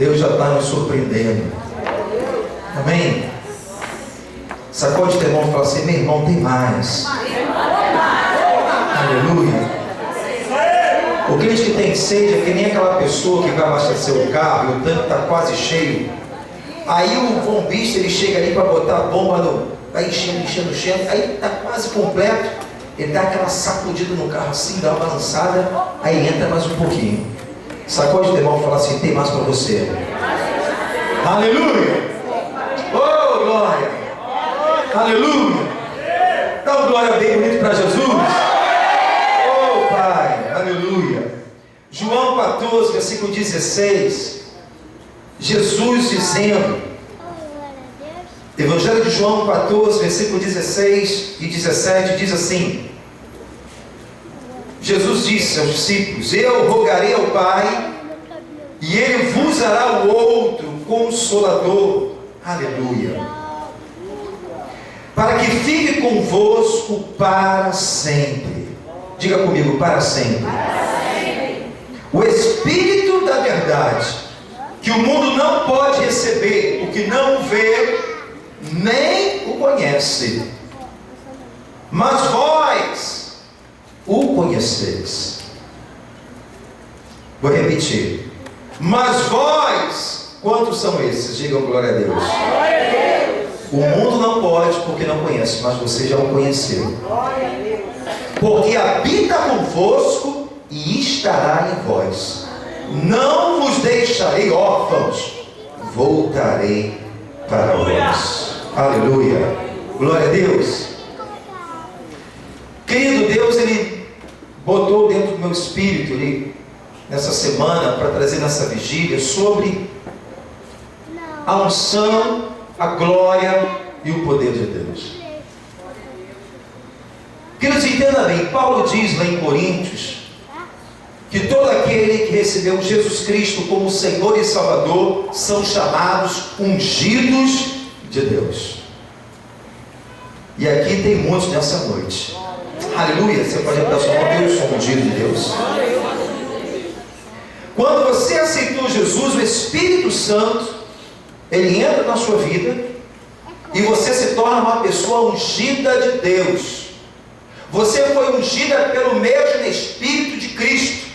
Deus já está nos surpreendendo. Amém? Sacode teu irmão e fala assim: meu irmão, tem mais. Aleluia. O crente que tem sede é que nem aquela pessoa que vai abastecer o carro e o tanque está quase cheio. Aí o bombista ele chega ali para botar a bomba no. Vai enchendo, aí está quase completo. Ele dá aquela sacudida no carro assim, dá uma balançada, aí entra mais um pouquinho. Sacode teu irmão e fala assim: tem mais para você. Aleluia! Oh, glória! Aleluia! Dá uma glória bem bonita para Jesus. Oh, Pai! Aleluia! João 14, versículo 16. Jesus dizendo, Evangelho de João 14, versículo 16 e 17, diz assim: Jesus disse aos discípulos: eu rogarei ao Pai, e Ele vos dará o outro Consolador, aleluia, para que fique convosco para sempre. Diga comigo: para sempre. O Espírito da verdade, que o mundo não pode receber, o que não vê, nem o conhece, mas vós o conheceis. Vou repetir: mas vós, quantos são esses? Digam glória a Deus. Glória a Deus. O mundo não pode porque não conhece, mas você já o conheceu. Glória a Deus. Porque habita convosco e estará em vós. Não vos deixarei órfãos, voltarei para vós. Aleluia. Glória a Deus. Querido, Deus, Ele botou dentro do meu espírito, nessa semana, para trazer nessa vigília, sobre a unção, a glória e o poder de Deus. Queridos, entenda bem, Paulo diz lá em Coríntios, que todo aquele que recebeu Jesus Cristo como Senhor e Salvador, são chamados ungidos de Deus. E aqui tem muitos nessa noite. Aleluia. Você pode dar sua mão: eu sou ungido de Deus. Quando você aceitou Jesus, o Espírito Santo, ele entra na sua vida, e você se torna uma pessoa ungida de Deus. Você foi ungida pelo mesmo Espírito de Cristo.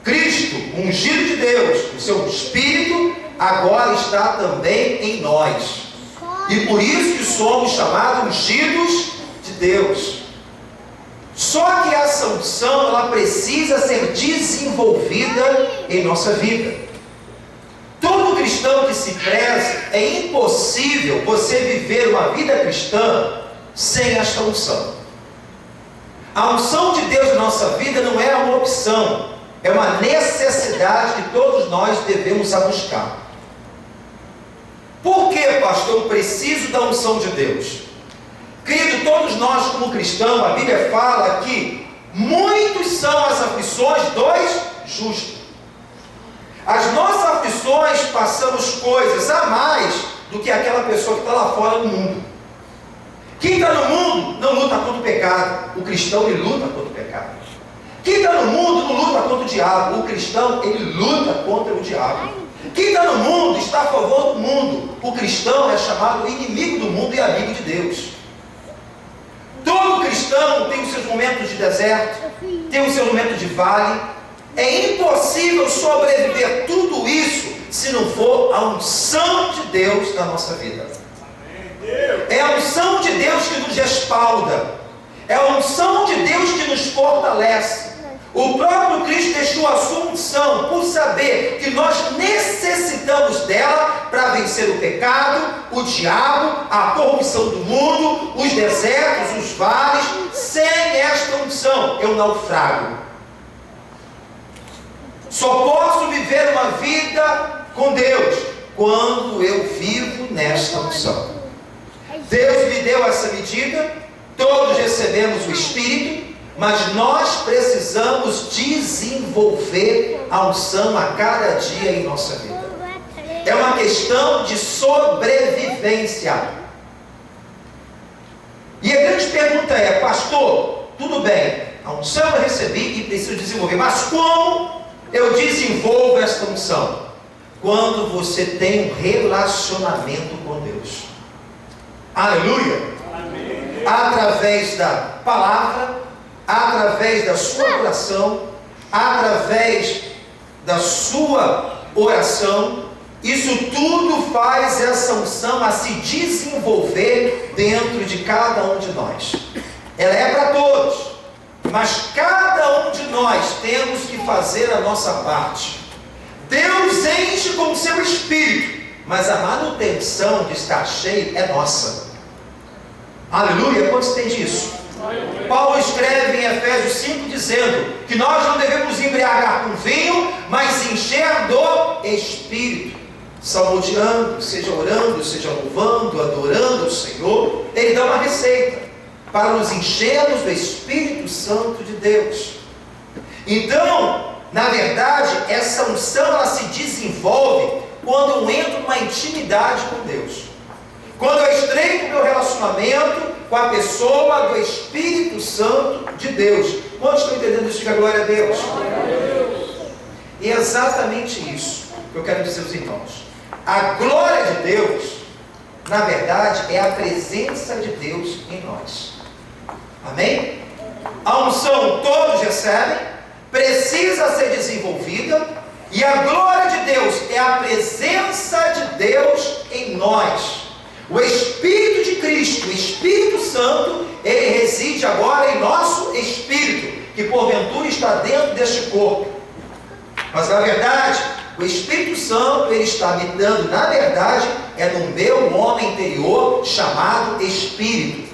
Cristo, ungido de Deus, o seu Espírito agora está também em nós. E por isso que somos chamados ungidos de Deus. Só que essa unção, ela precisa ser desenvolvida em nossa vida. Todo cristão que se preza, é impossível você viver uma vida cristã sem esta unção. A unção de Deus na nossa vida não é uma opção, é uma necessidade que todos nós devemos buscar. Por que, pastor, eu preciso da unção de Deus? Querido, todos nós como cristãos, a Bíblia fala que muitos são as aflições dos justos. As nossas aflições, passamos coisas a mais do que aquela pessoa que está lá fora no mundo. Quem está no mundo não luta contra o pecado. O cristão, ele luta contra o pecado. Quem está no mundo não luta contra o diabo. O cristão, ele luta contra o diabo. Quem está no mundo está a favor do mundo. O cristão é chamado inimigo do mundo e amigo de Deus. Todo cristão tem os seus momentos de deserto, tem os seus momentos de vale. É impossível sobreviver tudo isso se não for a unção de Deus na nossa vida. É a unção de Deus que nos respalda, é a unção de Deus que nos fortalece. O próprio Cristo deixou a sua unção por saber que nós necessitamos dela para vencer o pecado, o diabo, a corrupção do mundo, os desertos, os vales. Sem esta unção eu naufrago. Só posso viver uma vida com Deus quando eu vivo nesta unção. Deus me deu essa medida, todos recebemos o Espírito, mas nós precisamos desenvolver a unção a cada dia em nossa vida. É uma questão de sobrevivência. E a grande pergunta é: pastor, tudo bem, a unção eu recebi e preciso desenvolver, mas como eu desenvolvo esta unção? quando você tem um relacionamento com Deus. Aleluia! Amém. Através da palavra, através da sua oração, através da sua oração, isso tudo faz essa unção a se desenvolver dentro de cada um de nós. Ela é para todos, mas cada um de nós temos que fazer a nossa parte. Deus enche com o seu Espírito, mas a manutenção de estar cheio é nossa. Aleluia, quantos tem disso? Paulo escreve em Efésios 5 dizendo que nós não devemos embriagar com vinho, mas encher do Espírito, salmodiando, seja orando, seja louvando, adorando o Senhor. Ele dá uma receita para nos enchermos do Espírito Santo de Deus. Então, na verdade, essa unção ela se desenvolve quando eu entro numa intimidade com Deus. Quando eu estreito o meu relacionamento com a pessoa do Espírito Santo de Deus. Quantos estão entendendo isso? Diga glória a Deus. E é exatamente isso que eu quero dizer aos irmãos. A glória de Deus, na verdade, é a presença de Deus em nós. Amém? A unção todos recebem, precisa ser desenvolvida, e a glória de Deus é a presença de Deus em nós. O Espírito de Cristo, o Espírito Santo, ele reside agora em nosso espírito, que porventura está dentro deste corpo. Mas na verdade, o Espírito Santo, ele está habitando, na verdade, é no meu homem interior, chamado Espírito.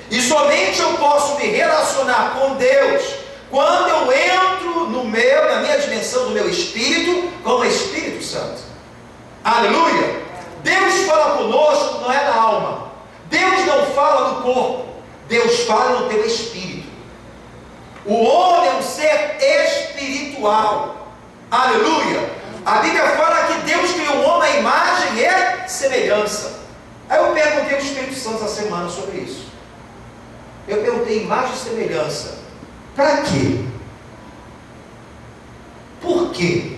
E somente eu posso me relacionar com Deus quando eu entro na minha dimensão do meu espírito, com o Espírito Santo. Aleluia! Deus fala conosco, não é na alma. Deus não fala no corpo. Deus fala no teu espírito. O homem é um ser espiritual. Aleluia! A Bíblia fala que Deus criou o homem à imagem e semelhança. Aí eu perguntei ao Espírito Santo essa semana sobre isso. Eu perguntei imagem e semelhança. Para quê? Por quê?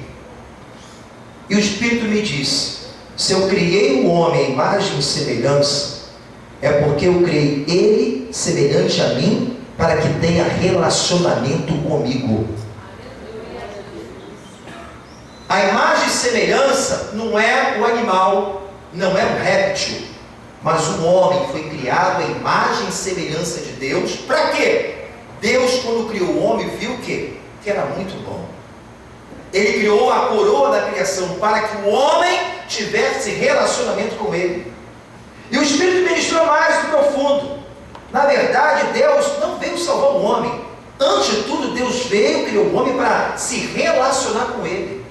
E o Espírito me disse: se eu criei o homem à imagem e semelhança, é porque eu criei ele semelhante a mim, para que tenha relacionamento comigo. A imagem e semelhança não é o animal, não é o réptil, mas o homem foi criado à imagem e semelhança de Deus. Para quê? Deus, quando criou o homem, viu o quê? Que era muito bom. Ele criou a coroa da criação para que o homem tivesse relacionamento com ele. E o Espírito ministrou mais no profundo. Na verdade, Deus não veio salvar o homem. Antes de tudo, Deus veio, criou o homem para se relacionar com ele.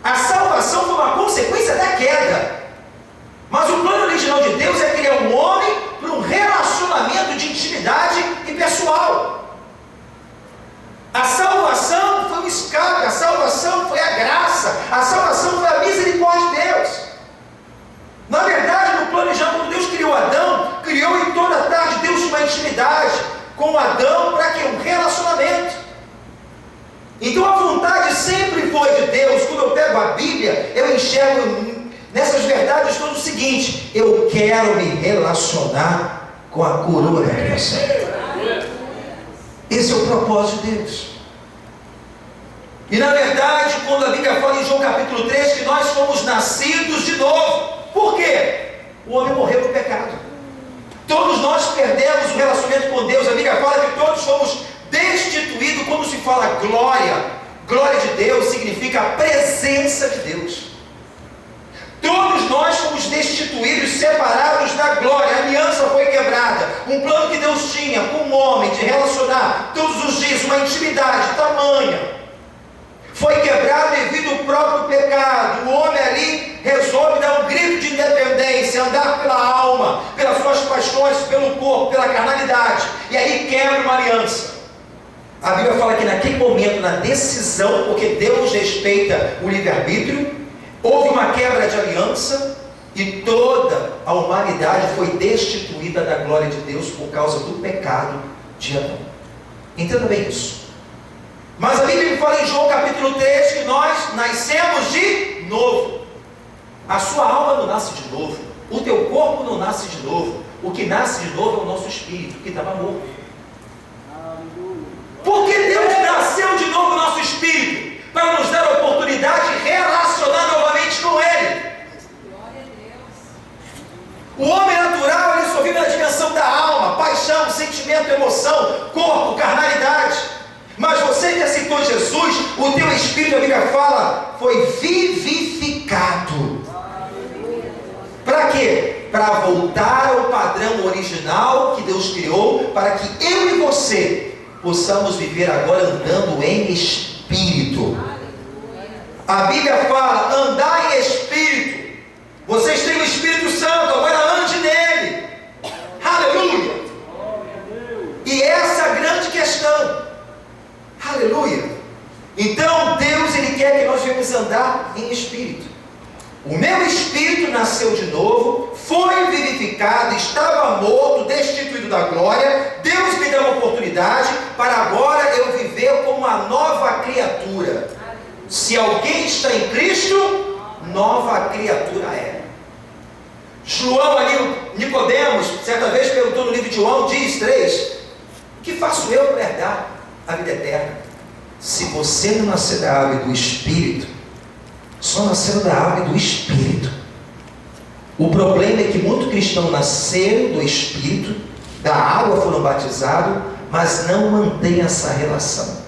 A salvação foi uma consequência da queda. Mas o plano original de Deus é criar um homem para um relacionamento de intimidade e pessoal. A salvação foi um escape, a salvação foi a graça, a salvação foi a misericórdia de Deus. Na verdade, no plano original, quando Deus criou Adão, criou em toda a tarde Deus uma intimidade com Adão para que um relacionamento. Então a vontade sempre foi de Deus. Quando eu pego a Bíblia, eu enxergo nessas verdades todo o seguinte: eu quero me relacionar com a coroa da criação. Esse é o propósito de Deus. E na verdade, quando a Bíblia fala em João capítulo 3 que nós fomos nascidos de novo, por quê? O homem morreu no pecado. Todos nós perdemos o relacionamento com Deus. A Bíblia fala que todos fomos destituídos. Quando se fala glória de Deus significa a presença de Deus. Todos nós fomos destituídos, separados da glória. A aliança foi quebrada. Um plano que Deus tinha com o homem de relacionar todos os dias, uma intimidade tamanha, foi quebrado devido ao próprio pecado. O homem ali resolve dar um grito de independência, andar pela alma, pelas suas paixões, pelo corpo, pela carnalidade, e aí quebra uma aliança. A Bíblia fala que naquele momento, na decisão, porque Deus respeita o livre-arbítrio, houve uma quebra de aliança e toda a humanidade foi destituída da glória de Deus por causa do pecado de Adão. Entenda bem isso. Mas a Bíblia Ele fala em João capítulo 3 que nós nascemos de novo. A sua alma não nasce de novo, o teu corpo não nasce de novo. O que nasce de novo é o nosso espírito, que estava morto. Porque Deus nasceu de novo o nosso espírito, para nos dar a oportunidade de relacionar novamente com Ele. O homem natural, ele só vive na dimensão da alma, paixão, sentimento, emoção, corpo, carnalidade. Mas você que aceitou Jesus, o teu espírito, a Bíblia fala, foi vivificado. Para quê? Para voltar ao padrão original que Deus criou, para que eu e você possamos viver agora andando em espírito. A Bíblia fala, andar em espírito. Vocês têm o Espírito Santo, agora ande nele. Aleluia! E essa é a grande questão. Aleluia! Então Deus, Ele quer que nós venhamos andar em espírito. O meu espírito nasceu de novo, foi vivificado, estava morto, destituído da glória. Deus me deu uma oportunidade para agora eu viver como uma nova criatura. Se alguém está em Cristo, nova criatura é. João ali, Nicodemos, certa vez perguntou no livro de João, diz 3, o que faço eu para herdar a vida eterna? Se você não nascer da água e do Espírito, só nasceram da água e do Espírito. O problema é que muitos cristãos nasceram do Espírito, da água foram batizados, mas não mantêm essa relação.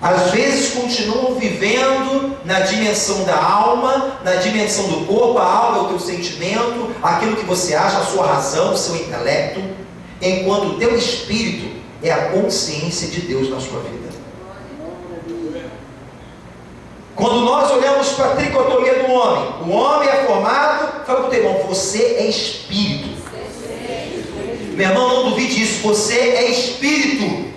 Às vezes continuam vivendo na dimensão da alma, na dimensão do corpo. A alma é o teu sentimento, aquilo que você acha, a sua razão, o seu intelecto, enquanto o teu espírito é a consciência de Deus na sua vida. Quando nós olhamos para a tricotomia do homem, o homem é formado, fala para o teu irmão, você é espírito. Meu irmão, não duvide disso, você é espírito.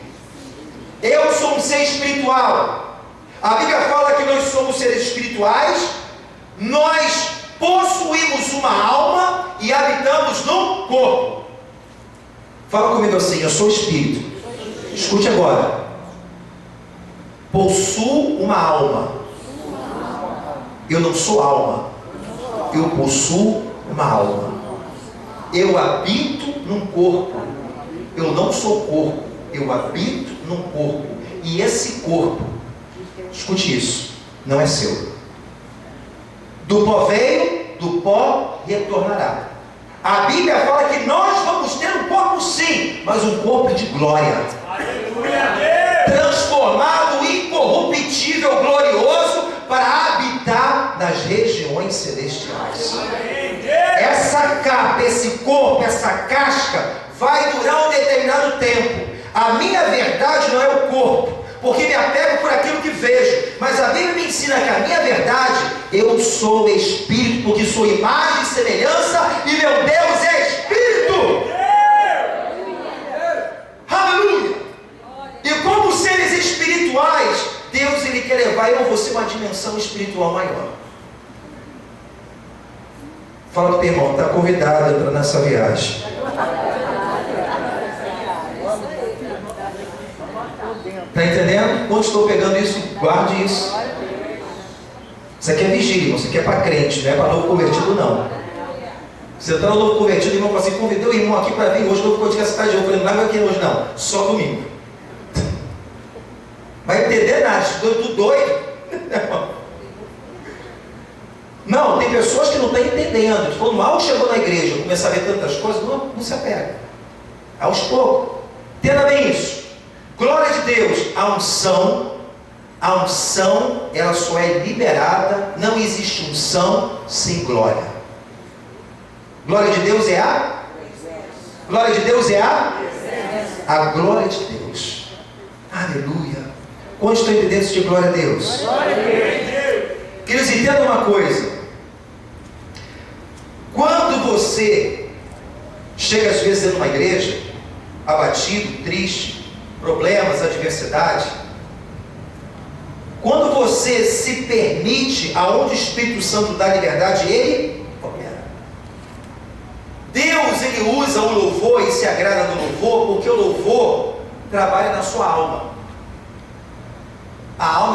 Eu sou um ser espiritual. A Bíblia fala que nós somos seres espirituais, nós possuímos uma alma e habitamos no corpo. Fala comigo assim, eu sou espírito. Escute agora. Possuo uma alma. Eu não sou alma. Eu possuo uma alma. Eu habito num corpo. Eu não sou corpo. Eu habito num corpo. E esse corpo, escute isso, não é seu. Do pó veio, do pó retornará. A Bíblia fala que nós vamos ter um corpo sim, mas um corpo de glória. Transformado, incorruptível, glorioso, para habitar nas regiões celestiais. Essa capa, esse corpo, essa casca, vai durar um determinado tempo. A minha verdade não é o corpo, porque me apego por aquilo que vejo, mas a Bíblia me ensina que a minha verdade, eu sou espírito, porque sou imagem e semelhança, e meu Deus é espírito. Aleluia! E como seres espirituais, Deus, Ele quer levar eu e você uma dimensão espiritual maior. Fala para o teu irmão, está convidado a entrar nessa viagem. Está entendendo? Quando estou pegando isso, guarde isso. Isso aqui é vigília, irmão. Isso aqui é para crente, não é para novo convertido, não. Você está no novo convertido, o irmão fala assim, convidei o irmão aqui para vir hoje, novo convertido, essa tarde. Eu falei, não vai aqui hoje não, só domingo. Vai entender nada, tu doido? Não, tem pessoas que não estão entendendo. Quando mal chegou na igreja, começar a ver tantas coisas, não se apega. Aos poucos. Entenda bem isso. Glória de Deus, a unção, ela só é liberada, não existe unção sem glória. Glória de Deus é a? Glória de Deus é a glória de Deus. Aleluia. Quantos estão entendendo isso de glória a Deus? Glória a Deus. Queridos, entendam uma coisa. Quando você chega às vezes dentro de uma igreja, abatido, triste, problemas, adversidade, quando você se permite, aonde o Espírito Santo dá liberdade, Ele opera. Deus, Ele usa o louvor e se agrada no louvor, porque o louvor trabalha na sua alma.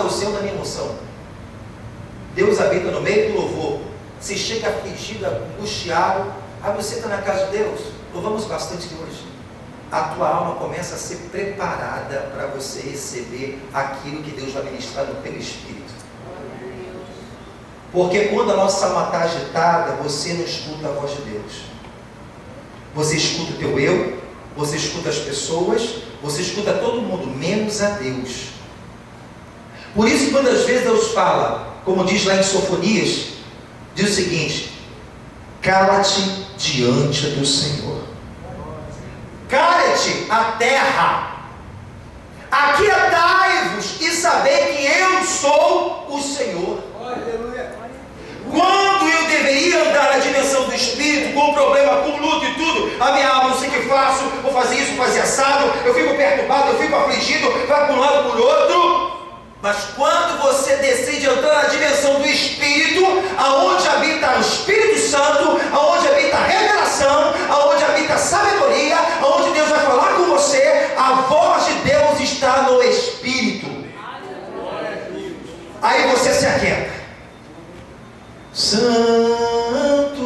o céu da minha emoção. Deus habita no meio do louvor. Você chega afligido, angustiado. Aí você está na casa de Deus. Louvamos bastante hoje. A tua alma começa a ser preparada para você receber aquilo que Deus vai ministrar no teu espírito. Porque quando a nossa alma está agitada, você não escuta a voz de Deus. Você escuta o teu eu, você escuta as pessoas, você escuta todo mundo, menos a Deus. Por isso, quantas vezes Deus fala, como diz lá em Sofonias, diz o seguinte: cala-te diante do Senhor. Cala-te a terra. Aquietai-vos e sabei que eu sou o Senhor. Quando eu deveria andar na dimensão do Espírito, com problema, com luto e tudo, a minha alma, não sei o que faço, vou fazer isso, vou fazer assado, eu fico perturbado, eu fico afligido, vai para um lado, para o outro. Mas quando você decide entrar na dimensão do Espírito, aonde habita o Espírito Santo, aonde habita a revelação, aonde habita a sabedoria, aonde Deus vai falar com você, a voz de Deus está no Espírito. Aí você se aquieta. Santo,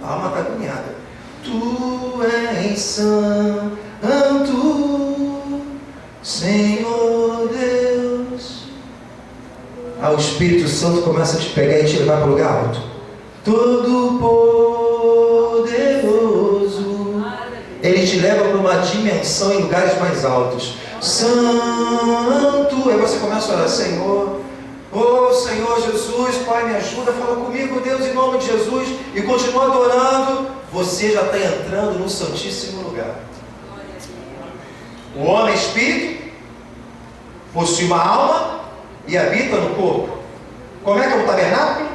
a alma está agoniada. Tu és santo, Senhor Deus. Aí o Espírito Santo começa a te pegar e te levar para o lugar alto. Todo poderoso. Ele te leva para uma dimensão em lugares mais altos. Santo. Aí você começa a orar: Senhor, oh Senhor Jesus, Pai, me ajuda, fala comigo, Deus, em nome de Jesus, e continua adorando. Você já está entrando no Santíssimo Lugar. O homem espírito possui uma alma e habita no corpo. Como é que é o tabernáculo?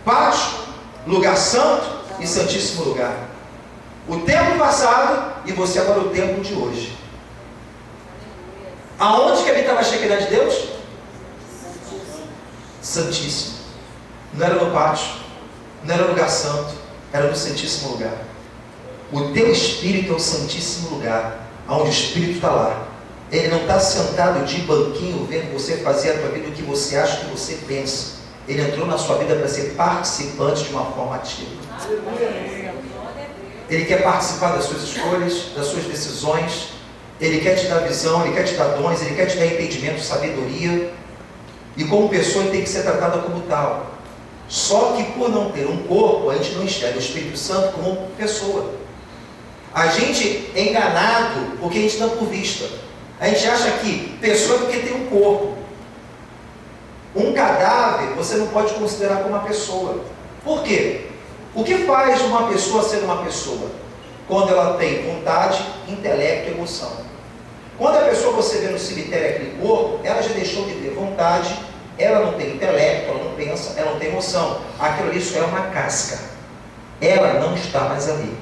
Pátio, lugar santo e santíssimo lugar. O tempo passado e você agora o tempo de hoje. Aonde que habitava a Shekinah de Deus? Santíssimo. Não era no pátio, não era no lugar santo, era no santíssimo lugar. O teu espírito é o santíssimo lugar, onde o Espírito está lá. Ele não está sentado de banquinho vendo você fazer a tua vida o que você acha, que você pensa. Ele entrou na sua vida para ser participante de uma forma ativa. Ele quer participar das suas escolhas, das suas decisões. Ele quer te dar visão, ele quer te dar dons, ele quer te dar entendimento, sabedoria. E como pessoa ele tem que ser tratada como tal. Só que por não ter um corpo, a gente não enxerga o Espírito Santo como pessoa. A gente é enganado porque a gente dá por vista. A gente acha que pessoa é porque tem um corpo. Um cadáver você não pode considerar como uma pessoa. Por quê? O que faz uma pessoa ser uma pessoa? Quando ela tem vontade, intelecto e emoção. Quando a pessoa você vê no cemitério aquele corpo, ela já deixou de ter vontade, ela não tem intelecto, ela não pensa, ela não tem emoção. Aquilo ali só é uma casca. Ela não está mais ali.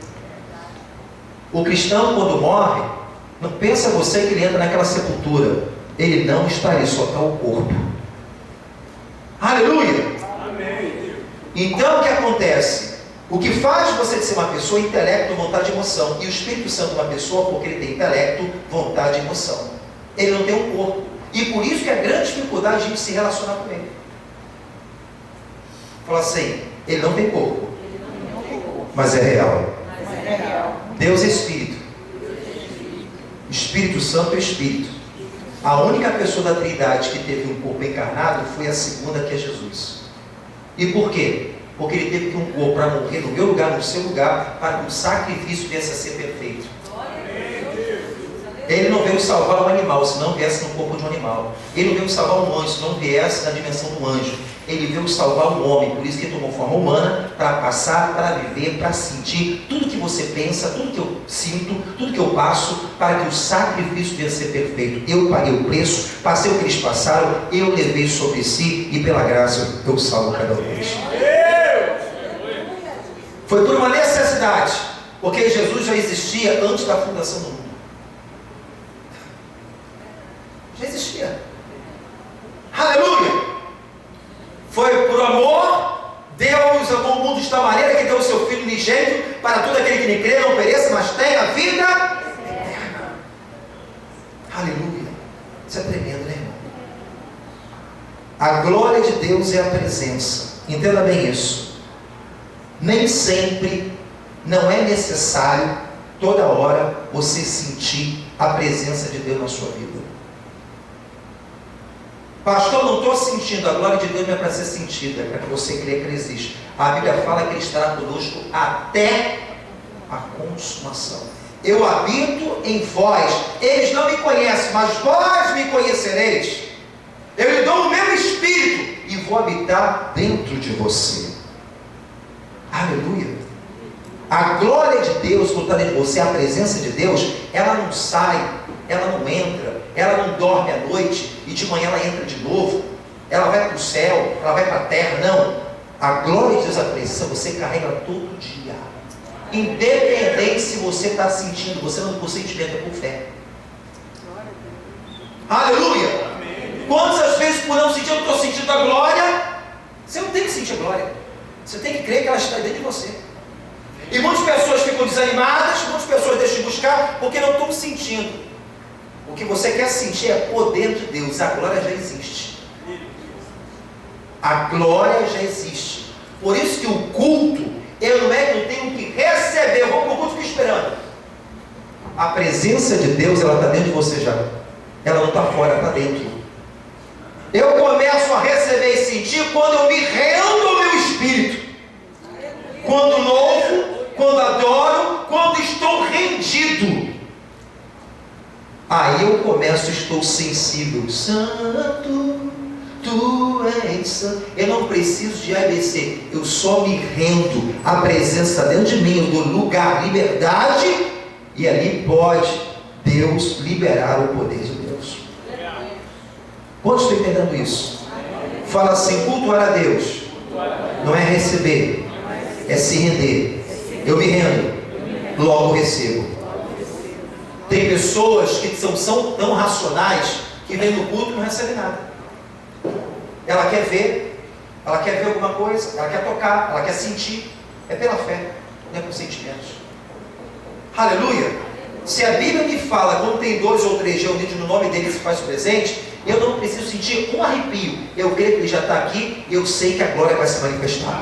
O cristão, quando morre, não pensa você que ele entra naquela sepultura. Ele não está ali, só está o corpo. Aleluia! Amém. Então o que acontece? O que faz você ser uma pessoa é intelecto, vontade e emoção. E o Espírito Santo é uma pessoa porque ele tem intelecto, vontade e emoção. Ele não tem um corpo. E por isso que é grande dificuldade a gente se relacionar com ele. Fala assim, ele não tem corpo, mas é real. Deus é Espírito. Espírito Santo é Espírito. A única pessoa da Trindade que teve um corpo encarnado foi a segunda, que é Jesus. E por quê? Porque ele teve que um corpo para morrer no meu lugar, no seu lugar, para que o sacrifício viesse a ser perfeito. Ele não veio salvar um animal, se não viesse no corpo de um animal. Ele não veio salvar um anjo, se não viesse na dimensão do anjo. Ele veio salvar um homem, por isso que ele tomou forma humana, para passar, para viver, para sentir tudo que você pensa, tudo que eu sinto, tudo que eu passo, para que o sacrifício venha a ser perfeito. Eu paguei o preço, passei o que eles passaram, eu levei sobre si, e pela graça eu salvo cada um deles. Foi por uma necessidade, porque Jesus já existia antes da fundação do mundo. Já existia. Aleluia! Foi por amor, Deus amou o mundo de tal maneira que deu o seu Filho unigênito para todo aquele que lhe crê, não pereça, mas tenha a vida eterna. Aleluia! Isso é tremendo, né, irmão? A glória de Deus é a presença. Entenda bem isso. Nem sempre, não é necessário, toda hora, você sentir a presença de Deus na sua vida. Pastor, não estou sentindo. A glória de Deus não é para ser sentida, é para você crer que Ele existe. A Bíblia fala que Ele estará conosco até a consumação. Eu habito em vós. Eles não me conhecem, mas vós me conhecereis. Eu lhe dou o meu Espírito e vou habitar dentro de você. Aleluia. A glória de Deus, quando está dentro de você, a presença de Deus, ela não sai, ela não entra, ela não dorme à noite e de manhã ela entra de novo, ela vai para o céu, ela vai para a terra. Não. A glória de Deus, a presença, você carrega todo dia. Independente se você está sentindo, você não tem sentimento, é por fé. Aleluia. Quantas vezes por não sentir, eu não estou sentindo a glória? Você não tem que sentir a glória. Você tem que crer que ela está dentro de você. E muitas pessoas ficam desanimadas, muitas pessoas deixam de buscar porque não estão sentindo. O que você quer sentir é poder de Deus. A glória já existe. A glória já existe. Por isso que o culto, eu não é que eu tenho que receber, eu vou para o culto e fico esperando. A presença de Deus, ela está dentro de você já. Ela não está fora, está dentro. Eu começo a receber e sentir quando eu me rendo ao meu espírito. Quando louvo, quando adoro, quando estou rendido. Aí eu começo, estou sensível. Santo, tu és santo. Eu não preciso de ABC, eu só me rendo. A presença dentro de mim, eu dou lugar, liberdade, e ali pode Deus liberar o poder de Deus. Quantos estão entendendo isso? Fala assim: cultuar a Deus não é receber, é se render. Eu me rendo, logo recebo. Tem pessoas que são tão racionais que vêm no culto e não recebem nada. Ela quer ver alguma coisa, ela quer tocar, ela quer sentir. É pela fé, não é por sentimentos. Aleluia! Se a Bíblia me fala, quando tem 2 ou 3 reunidos no nome dele se faz presente, eu não preciso sentir um arrepio. Eu creio que ele já está aqui, eu sei que a glória vai se manifestar.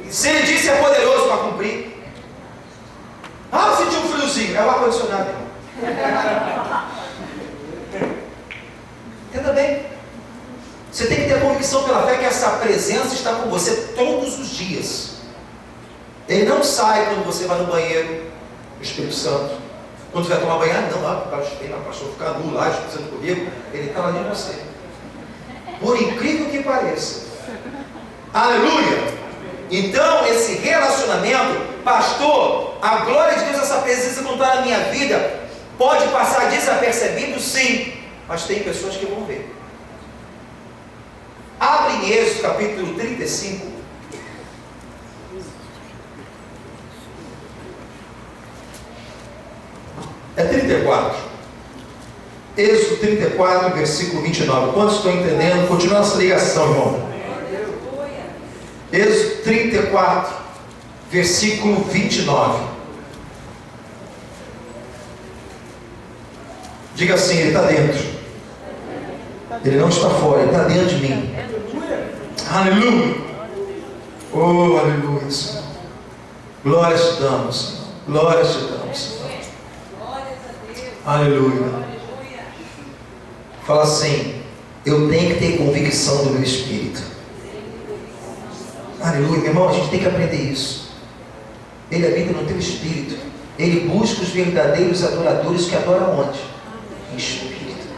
Se ele disse é poderoso para cumprir. Ah, eu senti um friozinho, é o ar-condicionado. Entenda bem. Você tem que ter a convicção pela fé que essa presença está com você todos os dias. Ele não sai quando você vai no banheiro, o Espírito Santo. Quando você vai tomar banho, não, lá, o pastor ficar nu lá, discutindo comigo, ele está lá em você. Por incrível que pareça. Aleluia! Então, esse relacionamento, pastor, a glória de Deus, essa presença não está na minha vida, pode passar desapercebido, sim, mas tem pessoas que vão ver. Abre em Êxodo, capítulo 35. É 34. Êxodo 34, versículo 29. Quantos estão entendendo? Continua essa ligação, irmão. Êxodo 34, versículo 29. Diga assim: ele está dentro. Ele não está fora, ele está dentro de mim. Aleluia. Oh, aleluia, Senhor. Glória te damos, Senhor. Glória te damos, Senhor. Aleluia. Fala assim: eu tenho que ter convicção do meu espírito. Aleluia, meu irmão, a gente tem que aprender isso. Ele habita no teu espírito. Ele busca os verdadeiros adoradores que adoram onde? Em espírito.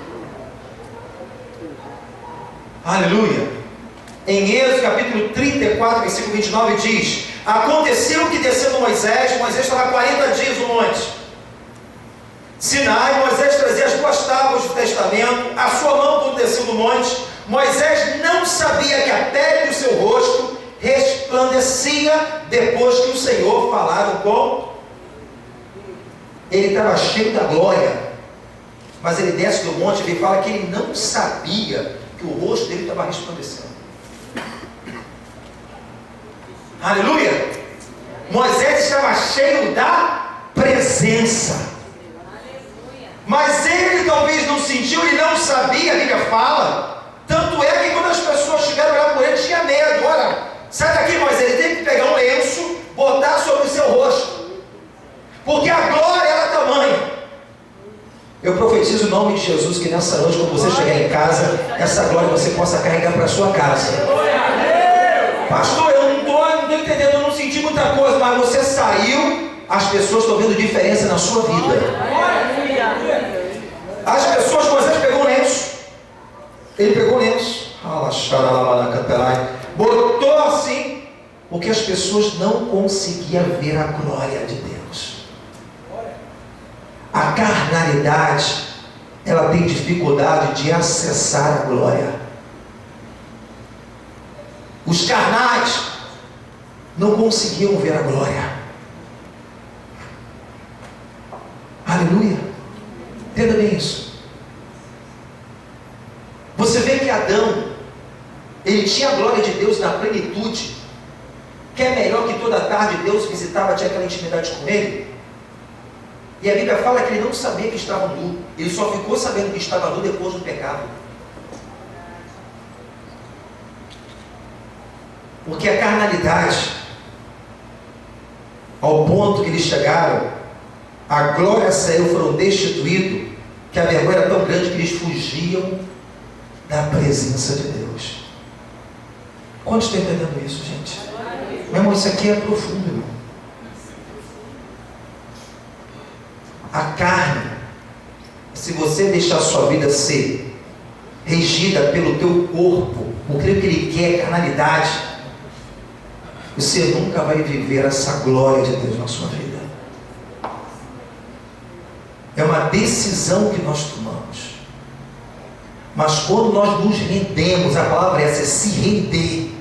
Aleluia. Em Êxodo capítulo 34, versículo 29 diz: aconteceu que descendo Moisés estava 40 dias no monte Sinai. Moisés trazia as 2 tábuas do testamento, a sua mão quando desceu do monte. Moisés não sabia que a pele do seu rosto resplandecia depois que o Senhor falava com ele. Estava cheio da glória, mas ele desce do monte e ele fala que ele não sabia que o rosto dele estava resplandecendo. Aleluia! Moisés estava cheio da presença, mas ele talvez não sentiu, ele não sabia. A Bíblia fala Eu profetizo o nome de Jesus que nessa noite, quando você chegar em casa, essa glória você possa carregar para a sua casa. Pastor, eu não estou entendendo, eu não senti muita coisa, mas você saiu, as pessoas estão vendo diferença na sua vida. As pessoas, Moisés pegou o lenço, ele pegou o lenço, botou assim, porque as pessoas não conseguiam ver a glória de Deus. A carnalidade, ela tem dificuldade de acessar a glória. Os carnais não conseguiam ver a glória. Aleluia. Entenda bem isso. Você vê que Adão, ele tinha a glória de Deus na plenitude, que é melhor que toda tarde Deus visitava, tinha aquela intimidade com ele. E a Bíblia fala que ele não sabia que estava nu, ele só ficou sabendo que estava nu depois do pecado. Porque a carnalidade, ao ponto que eles chegaram, a glória saiu, foram destituídos, que a vergonha era tão grande que eles fugiam da presença de Deus. Quantos estão entendendo isso, gente? Meu irmão, isso aqui é profundo, irmão. A carne, se você deixar a sua vida ser regida pelo teu corpo, por aquilo que ele quer, carnalidade, você nunca vai viver essa glória de Deus na sua vida. É uma decisão que nós tomamos. Mas quando nós nos rendemos, a palavra é essa, é se render.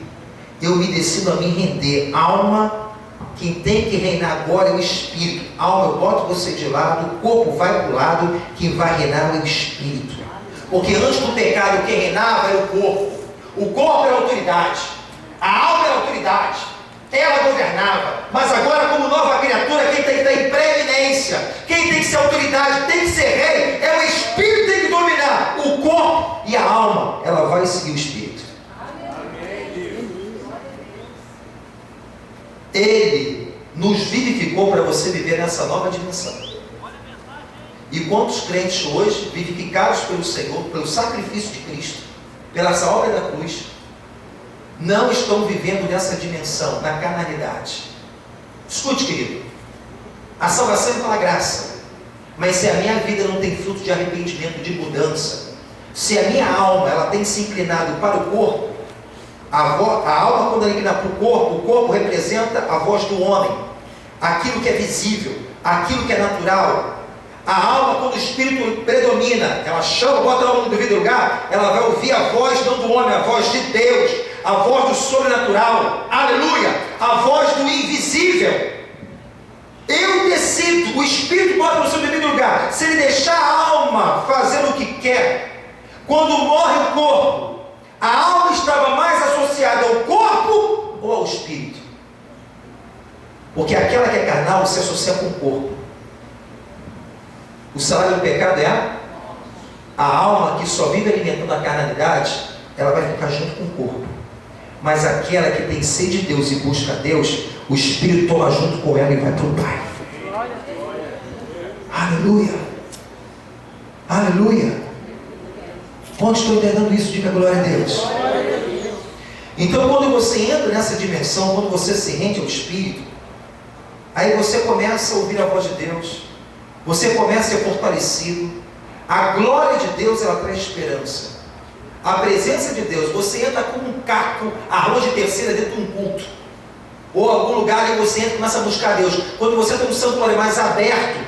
Eu me decido a me render. Alma, quem tem que reinar agora é o Espírito. Alma, eu boto você de lado, o corpo vai para o lado, quem vai reinar é o Espírito. Porque antes do pecado, quem reinava era o corpo. O corpo era a autoridade. A alma era a autoridade. Ela governava. Mas agora, como nova criatura, quem tem que estar em preeminência, quem tem que ser autoridade, tem que ser rei, é o Espírito que tem que dominar. O corpo e a alma, ela vai seguir o Espírito. Ele nos vivificou para você viver nessa nova dimensão. E quantos crentes hoje, vivificados pelo Senhor, pelo sacrifício de Cristo, pela essa obra da cruz, não estão vivendo nessa dimensão, na carnalidade. Escute, querido, a salvação é pela graça, mas se a minha vida não tem fruto de arrependimento, de mudança, se a minha alma ela tem se inclinado para o corpo, a alma quando ela inclina para o corpo representa a voz do homem, aquilo que é visível, aquilo que é natural. A alma, quando o Espírito predomina, ela chama, bota ela no devido lugar, ela vai ouvir a voz não do homem, a voz de Deus, a voz do sobrenatural, aleluia, a voz do invisível. Eu decido, o Espírito bota no seu devido lugar. Se ele deixar a alma fazer o que quer, quando morre o corpo, a alma estava mais associada ao corpo ou ao Espírito? Porque aquela que é carnal se associa com o corpo. O salário do pecado é a alma que só vive alimentando a carnalidade, ela vai ficar junto com o corpo. Mas aquela que tem sede de Deus e busca a Deus, o Espírito toma junto com ela e vai para o Pai. Aleluia. Aleluia. Quantos estão entendendo isso? Diga glória a Deus. Então quando você entra nessa dimensão, quando você se rende ao Espírito, aí você começa a ouvir a voz de Deus, você começa a ser fortalecido. A glória de Deus, ela traz esperança. A presença de Deus, você entra como um caco, arroz de terceira dentro de um culto, ou algum lugar e você entra e começa a buscar Deus. Quando você tem um santuário mais aberto,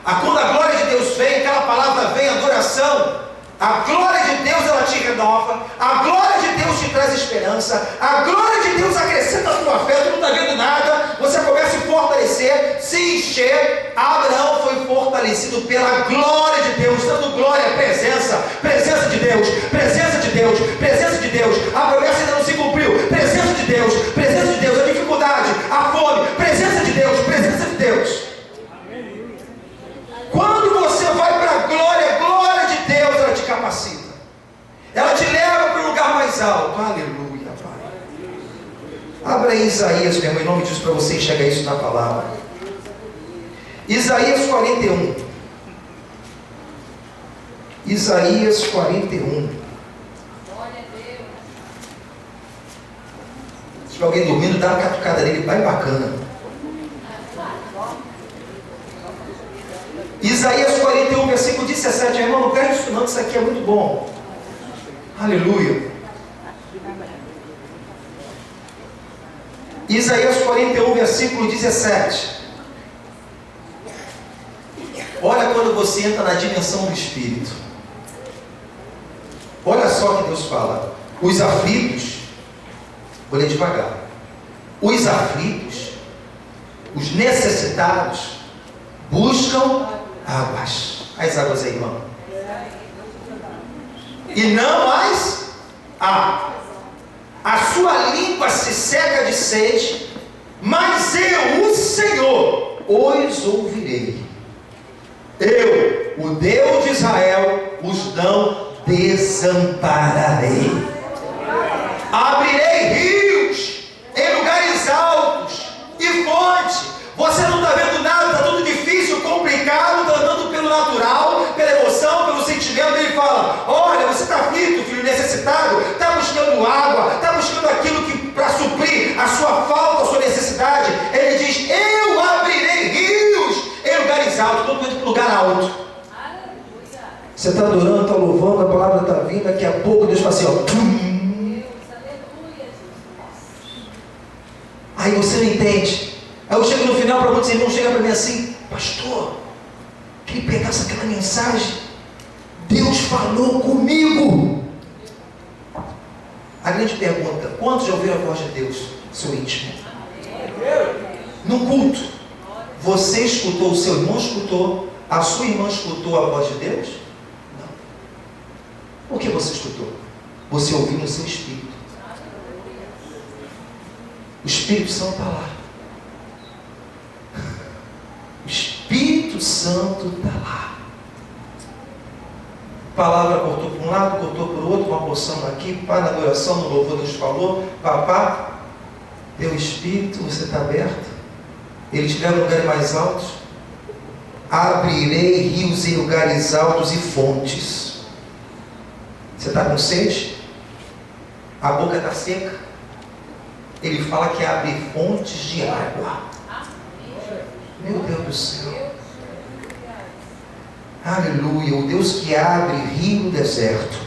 quando a glória de Deus vem, aquela palavra vem, adoração, a glória de Deus ela te renova, a glória de Deus te traz esperança, a glória de Deus acrescenta a tua fé, tu não está vendo nada, você começa a se fortalecer, se encher. Abraão foi fortalecido pela glória de Deus, dando glória, presença de Deus, presença de Deus, presença de Deus. A promessa ainda não se cumpriu, presença de Deus, a dificuldade, a fome, presença de Deus, presença de Deus. Quando você vai para a glória de Deus, ela te capacita, ela te leva para o lugar mais alto. Aleluia, Pai. Abra aí Isaías, meu irmão, em nome de Deus, para você enxergar isso na palavra. Isaías 41. Isaías 41. Se tiver alguém dormindo, dá uma catucada nele, vai bacana. Isaías 41, versículo 17. Irmão, não perde isso não, isso aqui é muito bom. Aleluia. Isaías 41, versículo 17. Olha quando você entra na dimensão do Espírito. Olha só que Deus fala. Os aflitos, vou ler devagar. Os aflitos, os necessitados, buscam águas. As águas aí, irmão. E não as há. A sua língua se seca de sede, mas eu, o Senhor, os ouvirei. Eu, o Deus de Israel, os não desampararei. Abrirei rios em lugares altos e fontes. Você não está vendo nada, está tudo difícil, complicado, está andando pelo natural, pela emoção, pelo sentimento. Ele fala: olha, você está aflito, filho necessitado, está buscando água, está buscando aquilo que para suprir a sua falta, a sua necessidade. Ele diz: eu abrirei rios em lugares altos. Todo mundo para lugar alto. Você está adorando, está louvando, a palavra está vindo, daqui a pouco Deus fala assim, ó. Aí você não entende. Aí eu chego no final para muitos irmãos, chega para mim assim: pastor, queria pegar aquela mensagem, Deus falou comigo. A grande pergunta: quantos já ouviram a voz de Deus, seu íntimo? No culto, você escutou, o seu irmão escutou, a sua irmã escutou a voz de Deus? Não. Por que você escutou? Você ouviu no seu espírito. O Espírito Santo está lá. O Espírito Santo está lá. A palavra cortou para um lado, cortou para o outro, uma porção aqui, pá, na adoração, no louvor Deus falou, papá, teu Espírito, você está aberto, Ele te leva a lugares mais altos. Abrirei rios em lugares altos e fontes. Você está com sede? A boca está seca? Ele fala que abre fontes de água. Meu Deus do céu. Aleluia. O Deus que abre rio no deserto.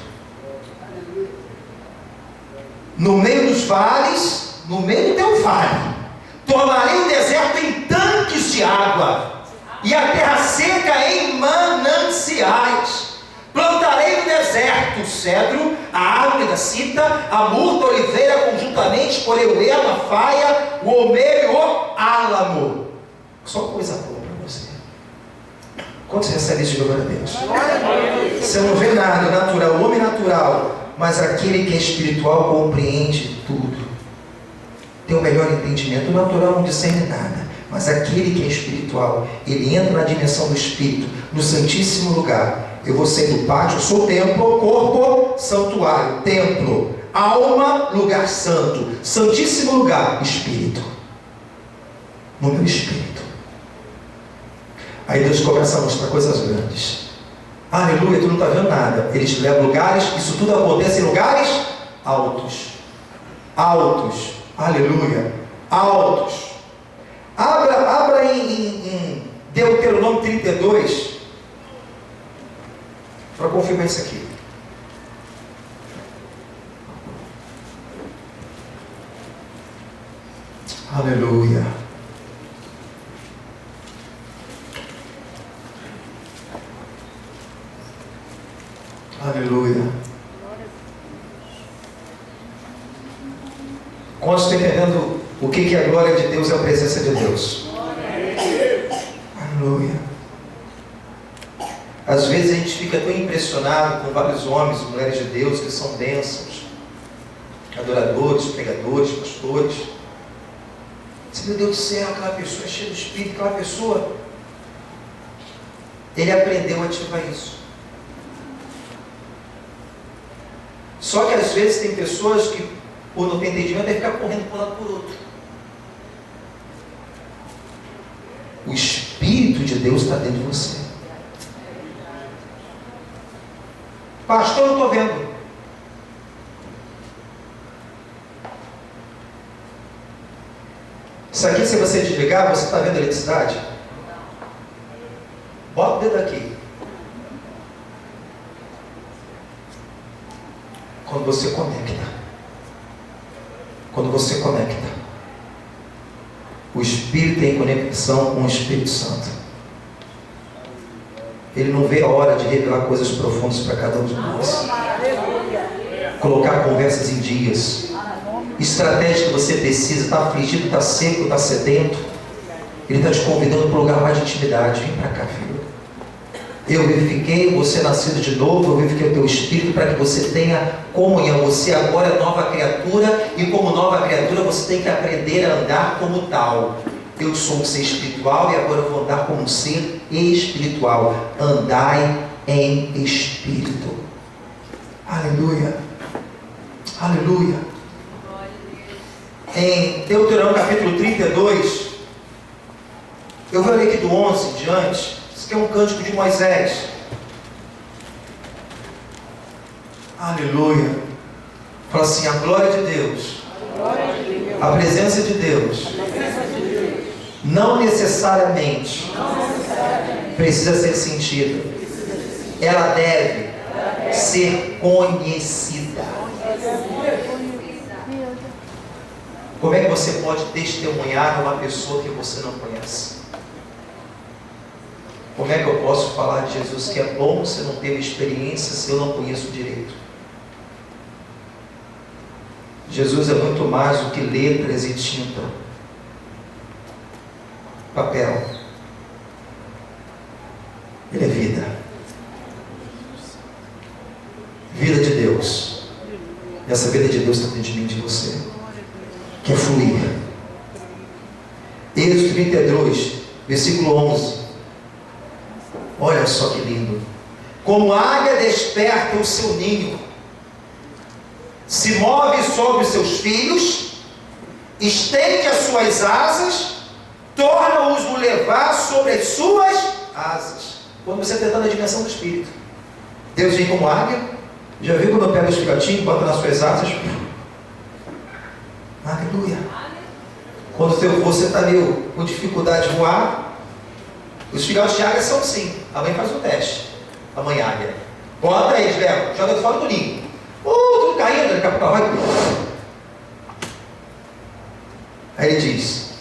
No meio dos vales, no meio do teu vale, tornarei o deserto em tanques de água, e a terra seca em mananciais. Plantarei no deserto o cedro, a árvore da cita, a murta, a oliveira, conjuntamente, porém o ermo, a faia, o almeiro e o álamo. Só coisa boa para você. Quando você recebe isso, glória a Deus. Você não vê nada natural, o homem natural, mas aquele que é espiritual compreende tudo. Tem o melhor entendimento. O natural não discerne nada, mas aquele que é espiritual, ele entra na dimensão do Espírito, no santíssimo lugar. Eu vou sair do pátio, eu sou templo, corpo, santuário, templo, alma, lugar santo, santíssimo lugar, Espírito. No meu Espírito. Aí Deus começa a mostrar coisas grandes. Aleluia, tu não está vendo nada. Ele te leva a lugares, isso tudo acontece em lugares altos. Altos. Aleluia. Altos. Abra em Deuteronômio 32. Para confirmar isso aqui. Aleluia. Aleluia. Quantos estão entendendo o que é a glória de Deus e a presença de Deus? Aleluia. Às vezes a gente fica tão impressionado com vários homens e mulheres de Deus que são bênçãos, adoradores, pregadores, pastores. Meu Deus do céu, aquela pessoa é cheia do Espírito, aquela pessoa, ele aprendeu a ativar isso. Só que às vezes tem pessoas que, por não ter entendimento, vai ficar correndo por um lado por outro. O Espírito de Deus está dentro de você. Pastor, não estou vendo. Isso aqui, se você desligar, você está vendo a eletricidade? Bota o dedo aqui. Quando você conecta, o Espírito tem conexão com o Espírito Santo. Ele não vê a hora de revelar coisas profundas para cada um de nós. Colocar conversas em dias. Estratégia que você precisa. Está afligido, está seco, está sedento. Ele está te convidando para um lugar mais de intimidade. Vem para cá, filho. Eu vivifiquei você nascido de novo. Eu vivifiquei o teu espírito para que você tenha comunhão. Você agora é nova criatura. E como nova criatura você tem que aprender a andar como tal. Eu sou um ser espiritual e agora eu vou andar como um ser espiritual. Andai em espírito. Aleluia. Aleluia. Em Deuteronômio capítulo 32, eu vou ler aqui do 11 em diante. Isso aqui é um cântico de Moisés. Aleluia. Fala assim: a glória de Deus, a presença de Deus, não necessariamente precisa ser sentida. Ela deve ser conhecida. Como é que você pode testemunhar uma pessoa que você não conhece? Como é que eu posso falar de Jesus que é bom se eu não tenho experiência, se eu não conheço direito? Jesus é muito mais do que letras e tinta, papel. Ele é vida. Vida de Deus. E essa vida de Deus está dentro de mim e de você. Quer fluir. Êxodo 32, versículo 11. Olha só que lindo. Como a águia desperta o seu ninho, se move sobre os seus filhos, estende as suas asas, torna-os levar sobre as suas asas. Quando você está tentando a dimensão do Espírito, Deus vem como águia. Já viu quando eu pego os filhotinhos e boto nas suas asas? Aleluia. Quando você está meio com dificuldade de voar, os filhotes de águia são assim. A mãe faz um teste. A mãe águia. Bota eles, leva, joga fora do ninho. Tudo caindo, daqui a pouco vai. Aí ele diz: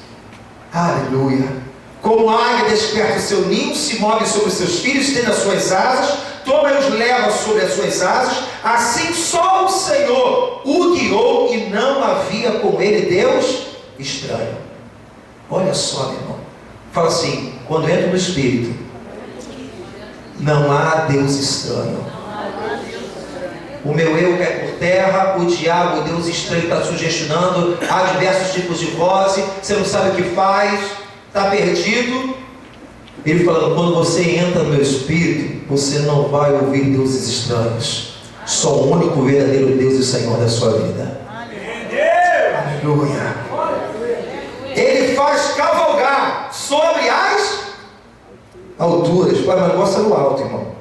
aleluia. Como a águia desperta o seu ninho, se move sobre os seus filhos, estende as suas asas, toma e os leva sobre as suas asas, assim só o Senhor o guiou e não havia com ele Deus estranho. Olha só, meu irmão. Fala assim: quando entra no Espírito, não há Deus estranho. O meu eu cai por terra, o diabo, o Deus estranho está sugestionando, há diversos tipos de vozes, você não sabe o que faz, está perdido. Ele falando: quando você entra no meu Espírito, você não vai ouvir deuses estranhos. Só o único verdadeiro Deus e Senhor da sua vida. Aleluia. Ele faz cavalgar sobre as alturas. Pai, mas gosta no alto, irmão.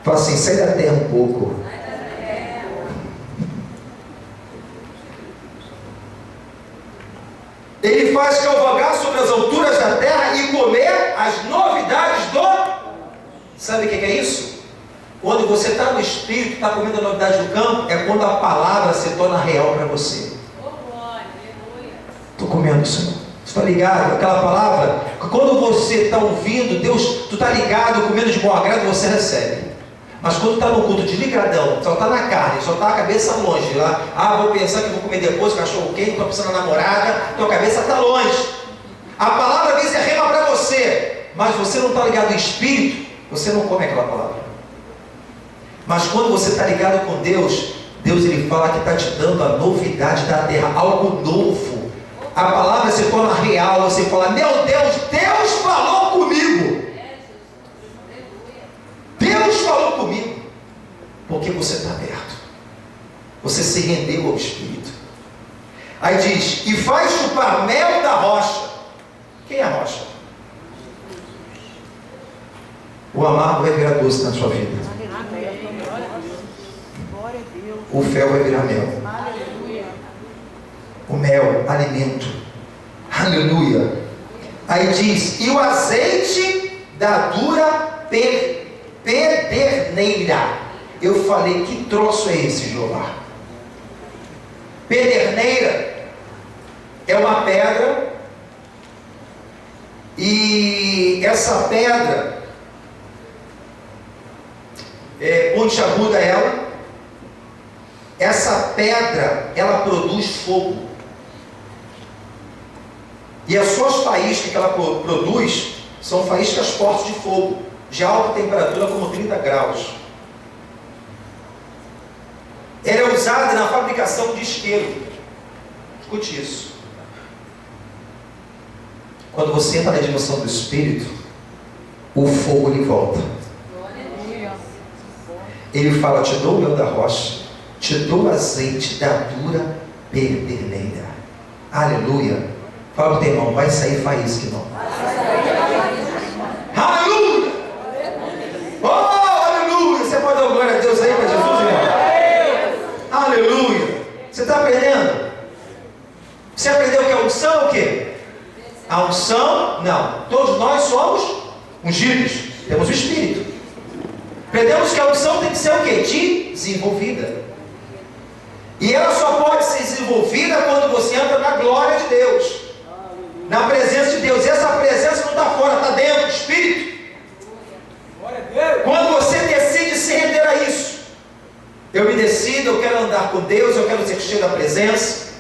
Fala assim: sai da terra um pouco. Ele faz cavalgar sobre as alturas da terra e comer as novidades do... Sabe o que é isso? Quando você está no Espírito, está comendo a novidade do campo, é quando a palavra se torna real para você. Estou comendo, Senhor. Você está ligado? Aquela palavra, quando você está ouvindo Deus, tu está ligado, comendo de bom agrado, você recebe. Mas quando está no culto de ligadão, só está na carne, só está a cabeça longe lá. Vou pensar que vou comer depois, cachorro quente, estou pensando na namorada, tua cabeça está longe. A palavra às vezes é rema para você, mas você não está ligado em espírito, você não come aquela palavra. Mas quando você está ligado com Deus, Deus ele fala que está te dando a novidade da terra, algo novo. A palavra se torna real, você fala: meu Deus, Deus falou comigo. Deus falou comigo. Porque você está aberto. Você se rendeu ao Espírito. Aí diz: e faz chupar mel da rocha. Quem é a rocha? O amargo vai virar doce na sua vida. o fel vai virar mel. O mel, alimento. Aleluia. Aí diz, e o azeite da dura pederneira. Eu falei, que troço é esse, Jeová? Pederneira é uma pedra, e essa pedra pontiaguda essa pedra, ela produz fogo. E as suas faíscas que ela produz são faíscas fortes de fogo, de alta temperatura, como 30 graus. Ela é usada na fabricação de isqueiro. Escute isso. Quando você entra na dimensão do Espírito, o fogo lhe volta. Ele fala, te dou o mel da rocha, te dou azeite da dura pederneira. Aleluia. Fala para o teu irmão, vai sair faísca, irmão. Aleluia. Oh, aleluia. Você pode dar glória a Deus aí para Jesus, irmão? Aleluia. Você está aprendendo? Você aprendeu que a unção é o quê? A unção, não. Todos nós somos ungidos. Temos o Espírito. Aprendemos que a unção tem que ser o quê? Desenvolvida. E ela só pode ser desenvolvida quando você entra na glória de Deus. Na presença de Deus. E essa presença não está fora, está dentro do Espírito. Quando você decide se render a isso. Eu me decido, eu quero andar com Deus, eu quero ser cheio da presença.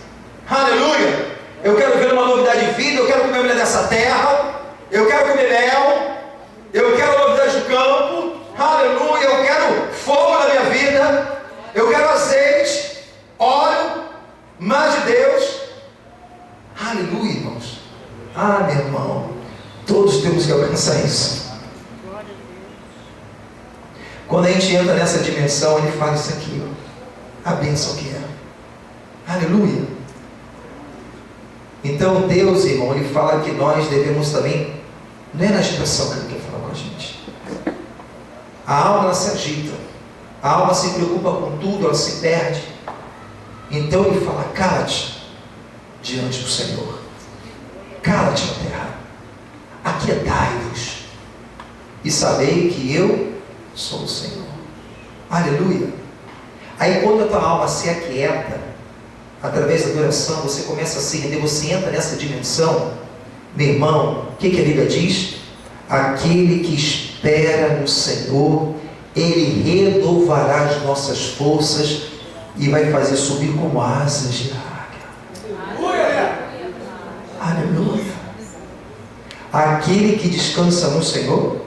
Aleluia. Eu quero ver uma novidade de vida, eu quero comer mulher dessa terra, eu quero comer mel, eu quero novidade do campo, aleluia, eu quero fogo na minha vida, eu quero azeite, óleo, mais de Deus, aleluia, irmãos. Ah, meu irmão, todos temos que alcançar isso. Quando a gente entra nessa dimensão, ele fala isso aqui, ó, a bênção que é, aleluia. Então Deus, irmão, Ele fala que nós devemos também, não é na agitação que Ele quer falar com a gente. A alma ela se agita, a alma se preocupa com tudo, ela se perde. Então Ele fala, cala-te diante do Senhor, cala-te na terra, aquietai-vos e sabei que eu sou o Senhor. Aleluia. Aí quando a tua alma se aquieta, através da adoração, você começa a se render, você entra nessa dimensão, meu irmão, o que a Bíblia diz? Aquele que espera no Senhor, Ele renovará as nossas forças e vai fazer subir como asas de águia. Aleluia. Aquele que descansa no Senhor,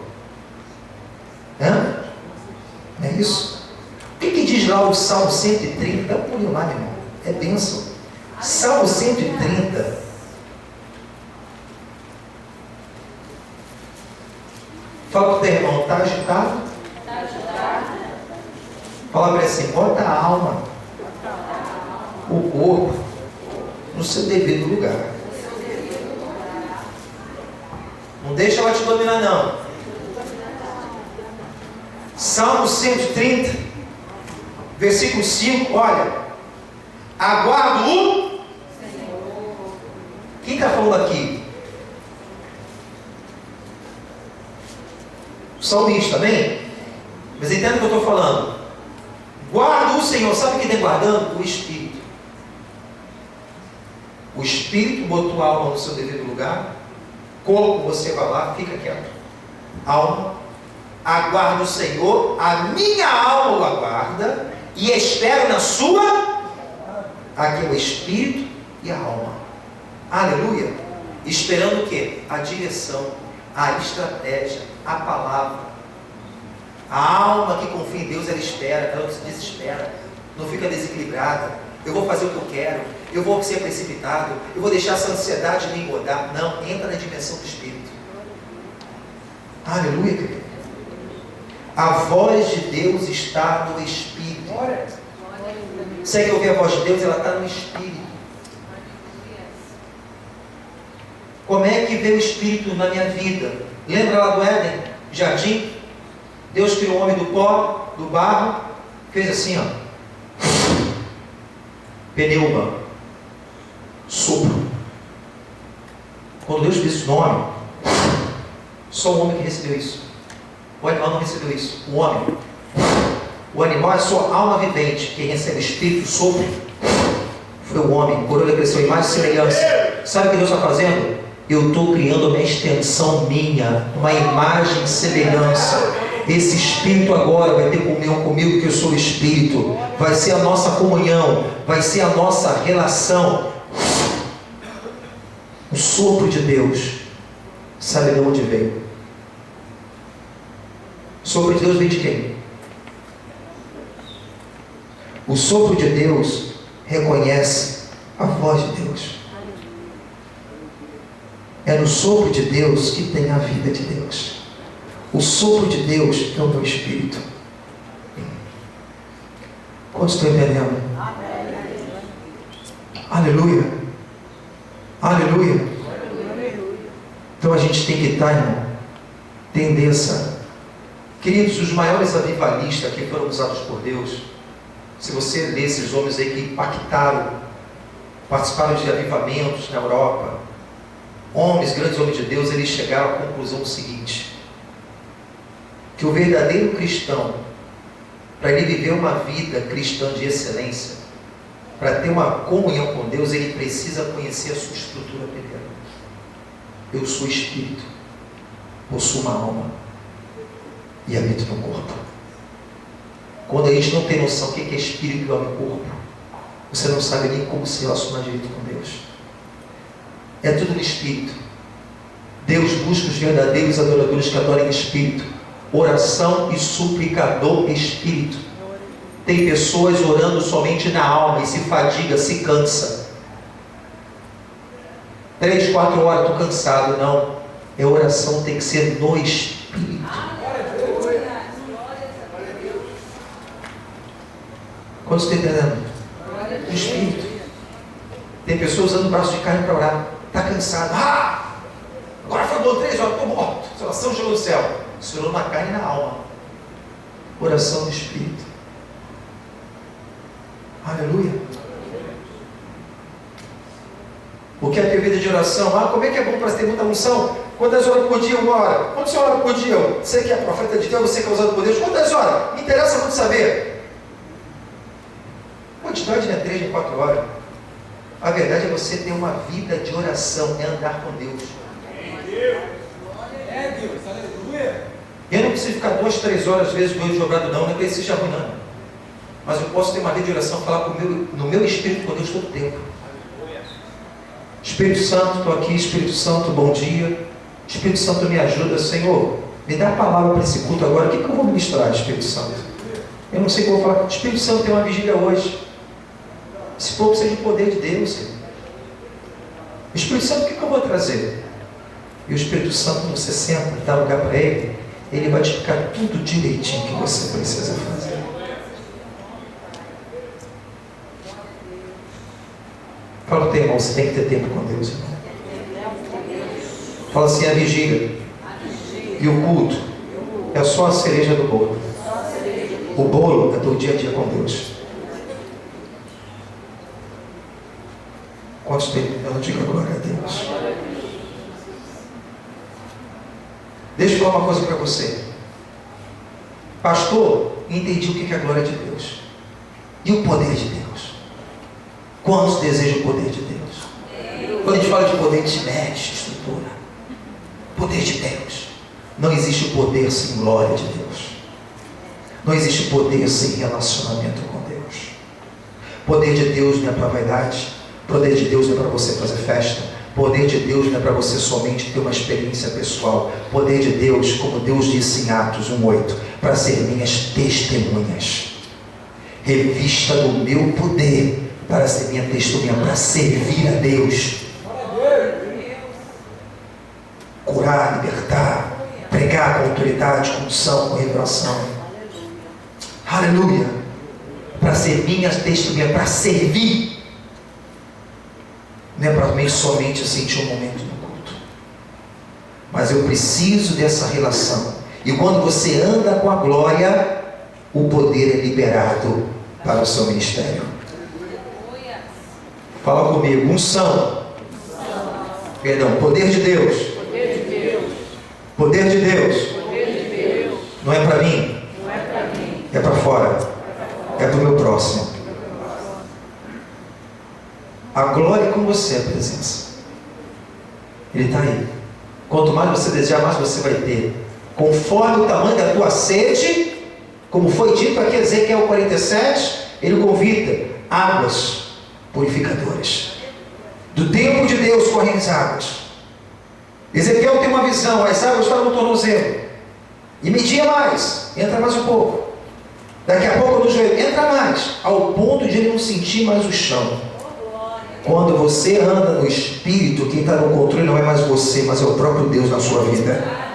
não é isso? O que diz lá o Salmo 130? Dá um pulinho lá, meu irmão. É bênção. Salmo 130. Fala para o teu irmão, está agitado? Está agitado. Fala para ele assim, bota a alma, o corpo, no seu devido lugar. Não deixa ela te dominar, não. Salmo 130, versículo 5, olha. Aguardo o Senhor. Quem está falando aqui? O salmista, amém? Mas entenda o que eu estou falando. Guardo o Senhor. Sabe quem está guardando? O Espírito. O Espírito botou a alma no seu devido lugar. Corpo, você vai lá, fica quieto. Alma, aguardo o Senhor. A minha alma o aguarda e espero na sua. Aqui é o Espírito e a alma. Aleluia. Esperando o quê? A direção, a estratégia, a palavra. A alma que confia em Deus, ela espera, ela não se desespera, não fica desequilibrada. Eu vou fazer o que eu quero, eu vou ser precipitado, eu vou deixar essa ansiedade me engordar. Não, entra na dimensão do Espírito. Aleluia, querido. A voz de Deus está no Espírito. Você quer ouvir a voz de Deus? Ela está no Espírito. Como é que veio o Espírito na minha vida? Lembra lá do Éden? Jardim? Deus criou o homem do pó, do barro, fez assim, ó. Pneuma, sopro. Quando Deus fez isso no homem, só o homem que recebeu isso. O animal não recebeu isso. O homem. O animal é sua alma vivente. Quem recebe o espírito, o sopro, foi o homem. Por ele cresceu imagem e semelhança. Sabe o que Deus está fazendo? Eu estou criando uma extensão minha, uma imagem e semelhança. Esse espírito agora vai ter comunhão comigo, que eu sou o espírito. Vai ser a nossa comunhão, vai ser a nossa relação. O sopro de Deus, sabe de onde veio? O sopro de Deus vem de quem? O sopro de Deus reconhece a voz de Deus. É no sopro de Deus que tem a vida de Deus. O sopro de Deus é o meu espírito. Quantos estão entendendo? Aleluia. Aleluia. Então a gente tem que estar, irmão, entender essa. Queridos, os maiores avivalistas que foram usados por Deus, se você ler esses homens aí que impactaram, participaram de avivamentos na Europa, homens, grandes homens de Deus, eles chegaram à conclusão seguinte: que o verdadeiro cristão, para ele viver uma vida cristã de excelência, para ter uma comunhão com Deus, ele precisa conhecer a sua estrutura primeiro. Eu sou espírito, possuo uma alma e habito no corpo. Quando a gente não tem noção do que é espírito e alma e corpo, você não sabe nem como se relacionar direito com Deus. É tudo no espírito. Deus busca os verdadeiros adoradores que adorem espírito. Oração e súplica do espírito. Tem pessoas orando somente na alma e se fadiga, se cansa. 3, 4 horas, estou cansado. Não, a oração tem que ser no espírito. Quando você está entendendo? No espírito. Tem pessoas usando o braço de carne para orar. Está cansado. Agora foi bom 3 horas, estou morto. A oração chegou no céu. Se orou na carne e na alma. Oração do espírito. Aleluia. O que é ter vida de oração? Como é que é bom para ter muita unção? Quantas horas por dia? 1 hora. Quantas horas por dia? Você que é profeta de Deus, você que é usado por Deus. Quantas horas? Me interessa muito saber. Quantidade não é 3 nem 4 horas. A verdade é você ter uma vida de oração, é andar com Deus. Eu não preciso ficar 2, 3 horas às vezes com o olho dobrado, não é que isso seja ruim, não. Mas eu posso ter uma vida de oração, falar no meu espírito com Deus todo o tempo. Espírito Santo, estou aqui. Espírito Santo, bom dia. Espírito Santo, me ajuda, Senhor. Me dá a palavra para esse culto agora. O que eu vou ministrar, Espírito Santo? Eu não sei o que eu vou falar. Espírito Santo, tem uma vigília hoje. Esse povo precisa de poder de Deus, Senhor. Espírito Santo, o que eu vou trazer? E o Espírito Santo, você senta, dá lugar para ele, ele vai te explicar tudo direitinho que você precisa fazer. Fala para o teu irmão, você tem que ter tempo com Deus, irmão. Fala assim, a vigília e o culto é só a cereja do bolo. O bolo é do dia a dia com Deus. Quantos tem? Eu não digo glória a Deus. Deixa eu falar uma coisa para você. Pastor, entendi o que é a glória de Deus. E o poder de Deus? Quantos desejam o poder de Deus? Quando a gente fala de poder, a gente mexe, estrutura. Poder de Deus. Não existe poder sem glória de Deus. Não existe poder sem relacionamento com Deus. Poder de Deus não é para vaidade. Poder de Deus não é para você fazer festa. Poder de Deus não é para você somente ter uma experiência pessoal. Poder de Deus, como Deus disse em Atos 1:8, para ser minhas testemunhas. Revista do meu poder para ser minha testemunha, para servir a Deus. Curar, libertar, pregar com autoridade, com unção, com revelação. Aleluia. Para ser minha testemunha, para servir. Não é para mim somente sentir um momento no culto. Mas eu preciso dessa relação. E quando você anda com a glória, o poder é liberado para o seu ministério. Fala comigo. Unção. Perdão, poder de Deus. Poder de Deus. Não é para mim. É para fora. É para o meu próximo. A glória com você é a presença. Ele está aí. Quanto mais você desejar, mais você vai ter. Conforme o tamanho da tua sede, como foi dito aqui em Ezequiel 47, ele convida águas purificadoras. Do templo de Deus correm as águas. Ezequiel tem uma visão, as águas estavam no tornozelo. E media mais, entra mais um pouco. Daqui a pouco no joelho, entra mais, ao ponto de ele não sentir mais o chão. Quando você anda no Espírito, quem está no controle não é mais você, mas é o próprio Deus na sua vida.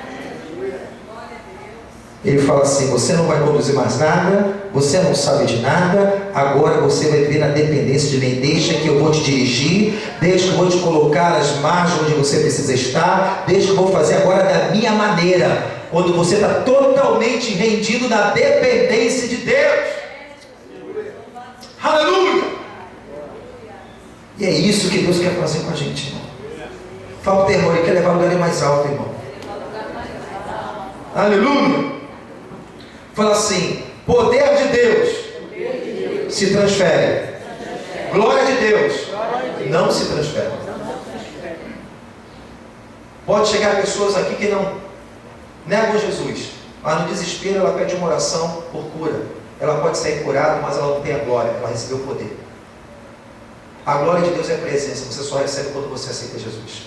Ele fala assim: você não vai conduzir mais nada, você não sabe de nada, agora você vai viver na dependência de mim. Deixa que eu vou te dirigir, deixa que eu vou te colocar as margens onde você precisa estar, deixa que eu vou fazer agora da minha maneira. Quando você está totalmente rendido na dependência de Deus. Aleluia! E é isso que Deus quer fazer com a gente, irmão. Fala o teu irmão, ele quer levar o lugar mais alto, irmão. Aleluia! Fala assim: poder de Deus se transfere. Glória de Deus não se transfere. Pode chegar pessoas aqui que não negam Jesus, mas no desespero ela pede uma oração por cura. Ela pode sair curada, mas ela não tem a glória, ela recebeu o poder. A glória de Deus é a presença, você só recebe quando você aceita Jesus.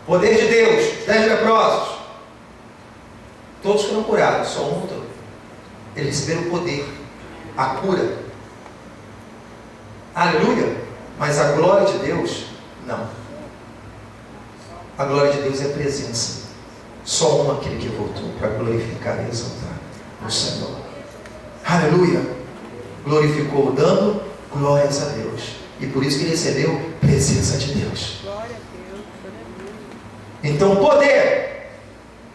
Poder de Deus, 10 leprosos, todos foram curados, só um não. Eles receberam o poder, a cura. Aleluia! Mas a glória de Deus, não. A glória de Deus é a presença. Só um aquele que voltou para glorificar e exaltar o Senhor. Aleluia! Glorificou dando glórias a Deus. E por isso que ele recebeu presença de Deus. Então o poder,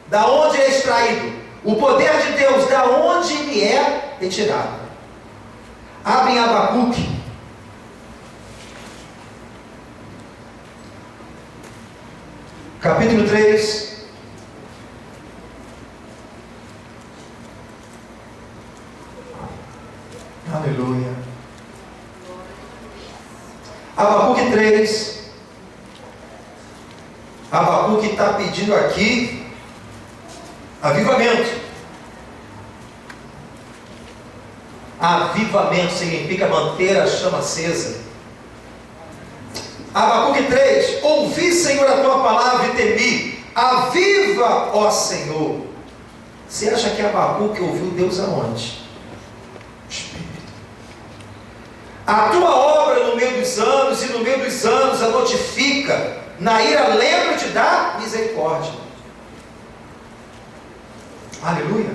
da onde é extraído? O poder de Deus, da onde ele é retirado? Abre em Abacuque. Capítulo 3. Aleluia. Abacuque 3. Abacuque está pedindo aqui avivamento. Avivamento significa manter a chama acesa. Abacuque 3. Ouvi, Senhor, a tua palavra e temi. Aviva, ó Senhor. Você acha que Abacuque ouviu Deus aonde? A tua obra no meio dos anos, e no meio dos anos a notifica. Na ira lembra-te da misericórdia. Aleluia.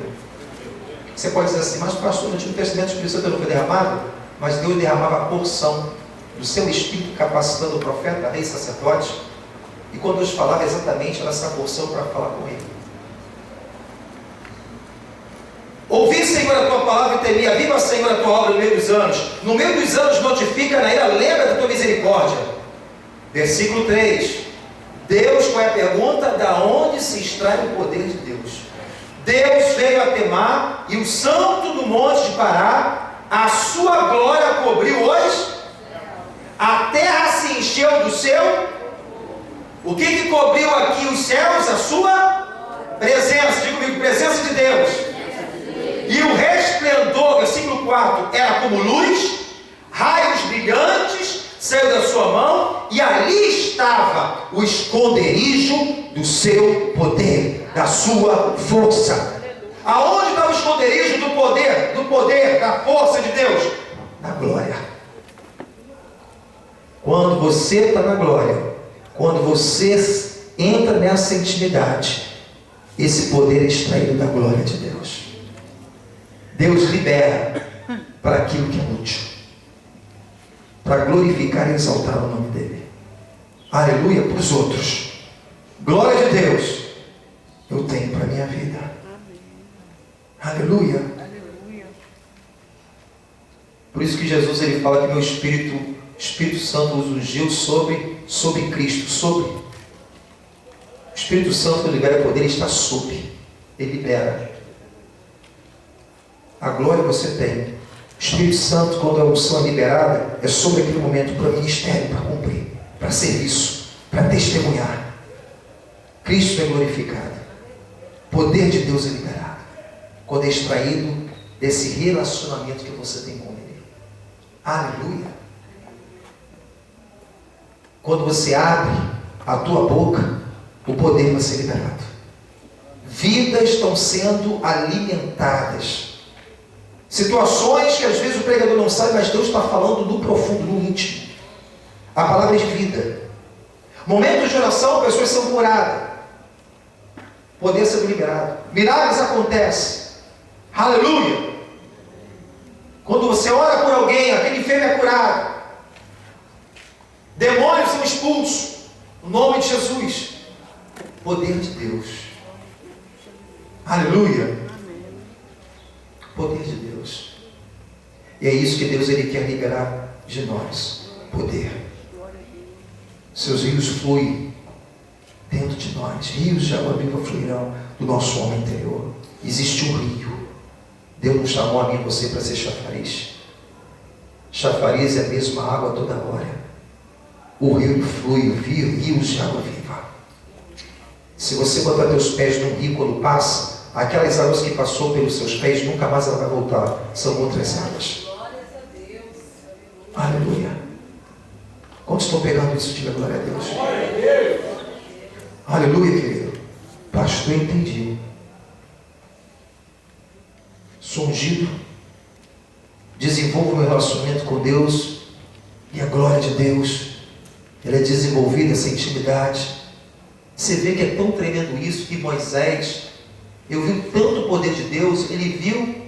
Você pode dizer assim: mas pastor, no Antigo Testamento o Espírito Santo não foi derramado? Mas Deus derramava a porção do seu Espírito, capacitando o profeta, rei, sacerdote. E quando Deus falava, exatamente era essa porção para falar com ele. Ouvi, Senhor, a tua palavra e temi. Aviva, Senhor, a tua obra no meio dos anos. No meio dos anos notifica, na ira lembra da tua misericórdia. Versículo 3. Deus, qual é a pergunta? Da onde se extrai o poder de Deus? Deus veio a Temar, e o santo do monte de Pará, a sua glória cobriu os. A terra se encheu do seu. O que cobriu aqui os céus? A sua presença. Diga comigo, presença de Deus. E o resplendor, versículo 4, era como luz, raios brilhantes, saiu da sua mão, e ali estava o esconderijo do seu poder, da sua força. Aonde estava o esconderijo do poder, da força de Deus? Na glória. Quando você está na glória, quando você entra nessa intimidade, esse poder é extraído da glória de Deus. Deus libera para aquilo que é útil, para glorificar e exaltar o nome dele. Aleluia para os outros. Glória de Deus eu tenho para a minha vida. Aleluia. Aleluia. Por que Jesus ele fala que meu Espírito Santo os ungiu sobre Cristo, sobre. O Espírito Santo libera poder, ele está sobre. Ele libera. A glória você tem. O Espírito Santo, quando a unção é liberada, é sobre aquele momento para ministério, para cumprir, para serviço, para testemunhar. Cristo é glorificado. O poder de Deus é liberado quando é extraído desse relacionamento que você tem com Ele. Aleluia. Quando você abre a tua boca, o poder vai ser liberado. Vidas estão sendo alimentadas. Situações que às vezes o pregador não sabe, mas Deus está falando no profundo, no íntimo. A palavra é de vida. Momentos de oração, pessoas são curadas. Poder ser liberado. Milagres acontecem. Aleluia. Quando você ora por alguém, aquele enfermo é curado. Demônios são expulsos. No nome de Jesus. Poder de Deus. Aleluia. Poder de Deus. E é isso que Deus ele quer liberar de nós. Poder. Seus rios fluem dentro de nós. Rios de água viva fluirão do nosso homem interior. Existe um rio. Deus não chamou a mim e você para ser chafariz. Chafariz é a mesma água toda hora. O rio flui, rios de água viva. Se você botar teus pés num rio quando passa, aquelas águas que passou pelos seus pés, nunca mais ela vai voltar. São outras águas. Aleluia. Quantos estão pegando isso? Diga glória a Deus. Aleluia, querido. Pastor, eu entendi. Sou ungido. Desenvolvo meu relacionamento com Deus. E a glória de Deus, ela é desenvolvida, essa intimidade. Você vê que é tão tremendo isso que Moisés, eu vi tanto poder de Deus, ele viu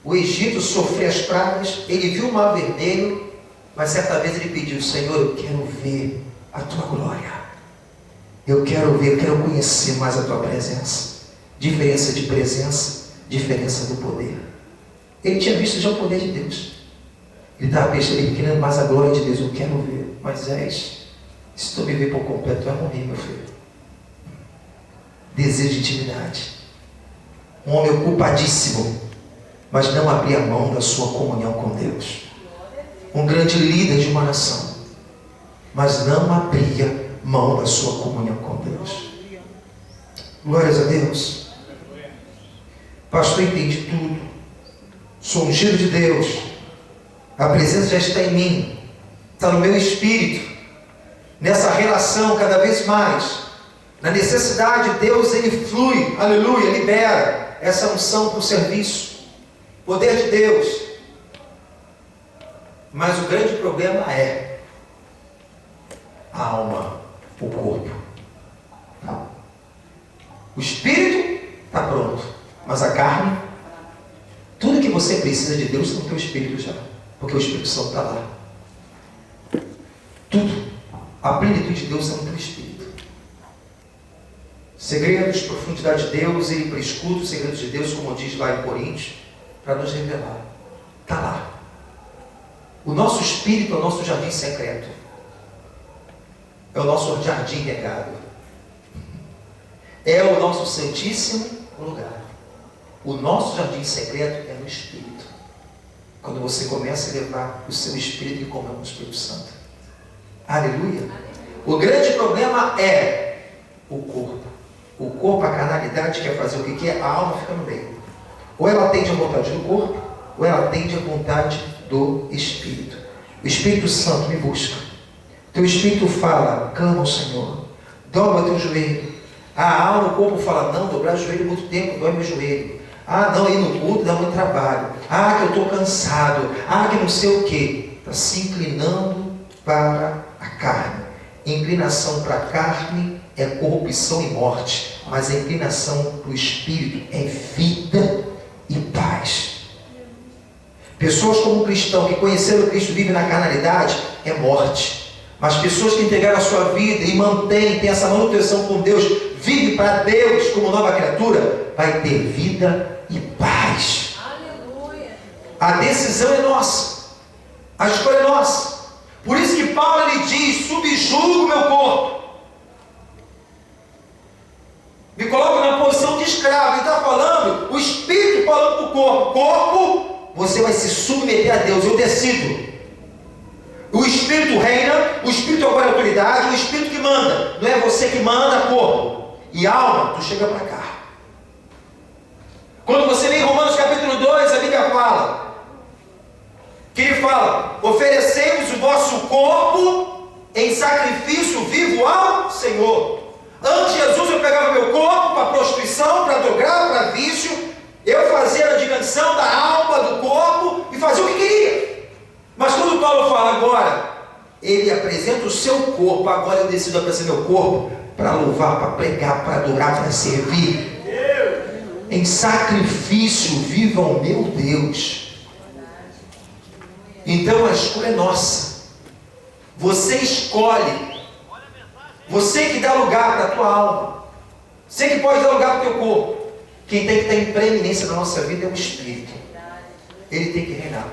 o Egito sofrer as pragas, ele viu o mar vermelho, mas certa vez ele pediu: Senhor, eu quero ver a tua glória, eu quero ver, eu quero conhecer mais a tua presença. Diferença de presença, diferença do poder. Ele tinha visto já o poder de Deus, ele estava querendo mais a glória de Deus. Eu quero ver. Moisés, se tu me ver por completo, tu vai morrer, meu filho. Desejo de intimidade. Um homem ocupadíssimo, mas não abria mão da sua comunhão com Deus. Um grande líder de uma nação, mas não abria mão da sua comunhão com Deus. Glórias a Deus. Pastor, entendi tudo. Sou ungido de Deus. A presença já está em mim, está no meu espírito. Nessa relação cada vez mais, na necessidade, Deus ele flui, aleluia, libera essa unção para o serviço. Poder de Deus. Mas o grande problema é a alma, o corpo. O espírito está pronto, mas a carne, tudo que você precisa de Deus está no teu espírito já, porque o Espírito Santo está lá. Tudo, a plenitude de Deus está no teu espírito. Segredos, profundidade de Deus, ele prescuta os segredos de Deus, como diz lá em Coríntios, para nos revelar. Está lá. O nosso espírito é o nosso jardim secreto. É o nosso jardim regado. É o nosso santíssimo lugar. O nosso jardim secreto é no Espírito. Quando você começa a levar o seu Espírito em comunhão com o Espírito Santo. Aleluia. O grande problema é o corpo. O corpo, a carnalidade quer fazer o que quer, a alma fica no meio. Ou ela atende à vontade do corpo, ou ela atende à vontade do Espírito. O Espírito Santo me busca. Teu Espírito fala: clama ao Senhor, dobra teu joelho. A alma, o corpo fala: não, dobrar o joelho muito tempo, dói meu joelho. Ah, não, ir no culto dá muito trabalho. Ah, que eu estou cansado. Ah, que não sei o que. Está se inclinando para a carne. Inclinação para a carne é corrupção e morte, mas a inclinação para o Espírito é vida e paz. Pessoas como um cristão que conheceram Cristo vivem na carnalidade é morte, mas pessoas que entregaram a sua vida e têm essa manutenção com Deus, vive para Deus como nova criatura, vai ter vida e paz. Aleluia. A decisão é nossa. A escolha é nossa. Por isso que Paulo ele diz: subjugo o meu corpo. Me coloco na posição de escravo. Ele está falando, o espírito falando para o corpo: corpo, você vai se submeter a Deus, eu decido. O espírito reina, o espírito agora é autoridade, o espírito que manda. Não é você que manda, corpo. E alma, tu chega para cá. Quando você vem em Romanos capítulo 2, a Bíblia fala, que ele fala: oferecei-vos o vosso corpo em sacrifício vivo ao Senhor. Antes de Jesus eu pegava meu corpo para prostituição, para drogar, para vício. Eu fazia a dimensão da alma, do corpo, e fazia o que queria. Mas quando Paulo fala agora, ele apresenta o seu corpo. Agora eu decido apresentar meu corpo para louvar, para pregar, para adorar, para servir. Em sacrifício vivo ao meu Deus. Então a escolha é nossa. Você escolhe. Você que dá lugar para a tua alma. Você que pode dar lugar para o teu corpo. Quem tem que estar em preeminência na nossa vida é o Espírito. Ele tem que reinar.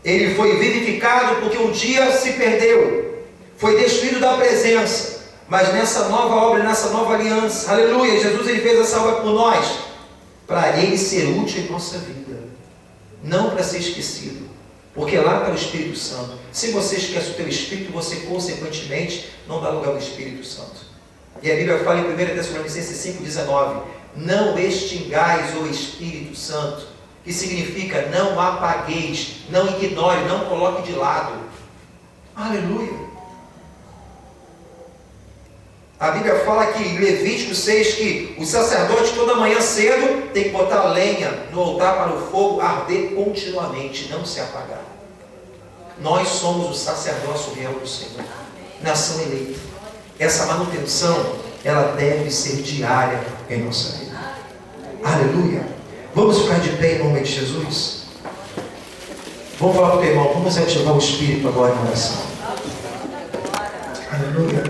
Ele foi vivificado porque um dia se perdeu. Foi destruído da presença. Mas nessa nova obra, nessa nova aliança, aleluia, Jesus ele fez essa obra por nós. Para ele ser útil em nossa vida. Não para ser esquecido. Porque lá está o Espírito Santo. Se você esquece o teu Espírito, você consequentemente não dá lugar ao Espírito Santo. E a Bíblia fala em 1 Tessalonicenses 5,19: não extingais o Espírito Santo, que significa não apagueis, não ignore, não coloque de lado. Aleluia. A Bíblia fala aqui em Levítico 6 que o sacerdote toda manhã cedo tem que botar lenha no altar para o fogo arder continuamente, não se apagar. Nós somos o sacerdócio real do Senhor, nação eleita. Essa manutenção, ela deve ser diária em nossa vida. Aleluia. Vamos ficar de pé em nome de Jesus? Vamos falar para o teu irmão, vamos ativar o Espírito agora em oração. Aleluia.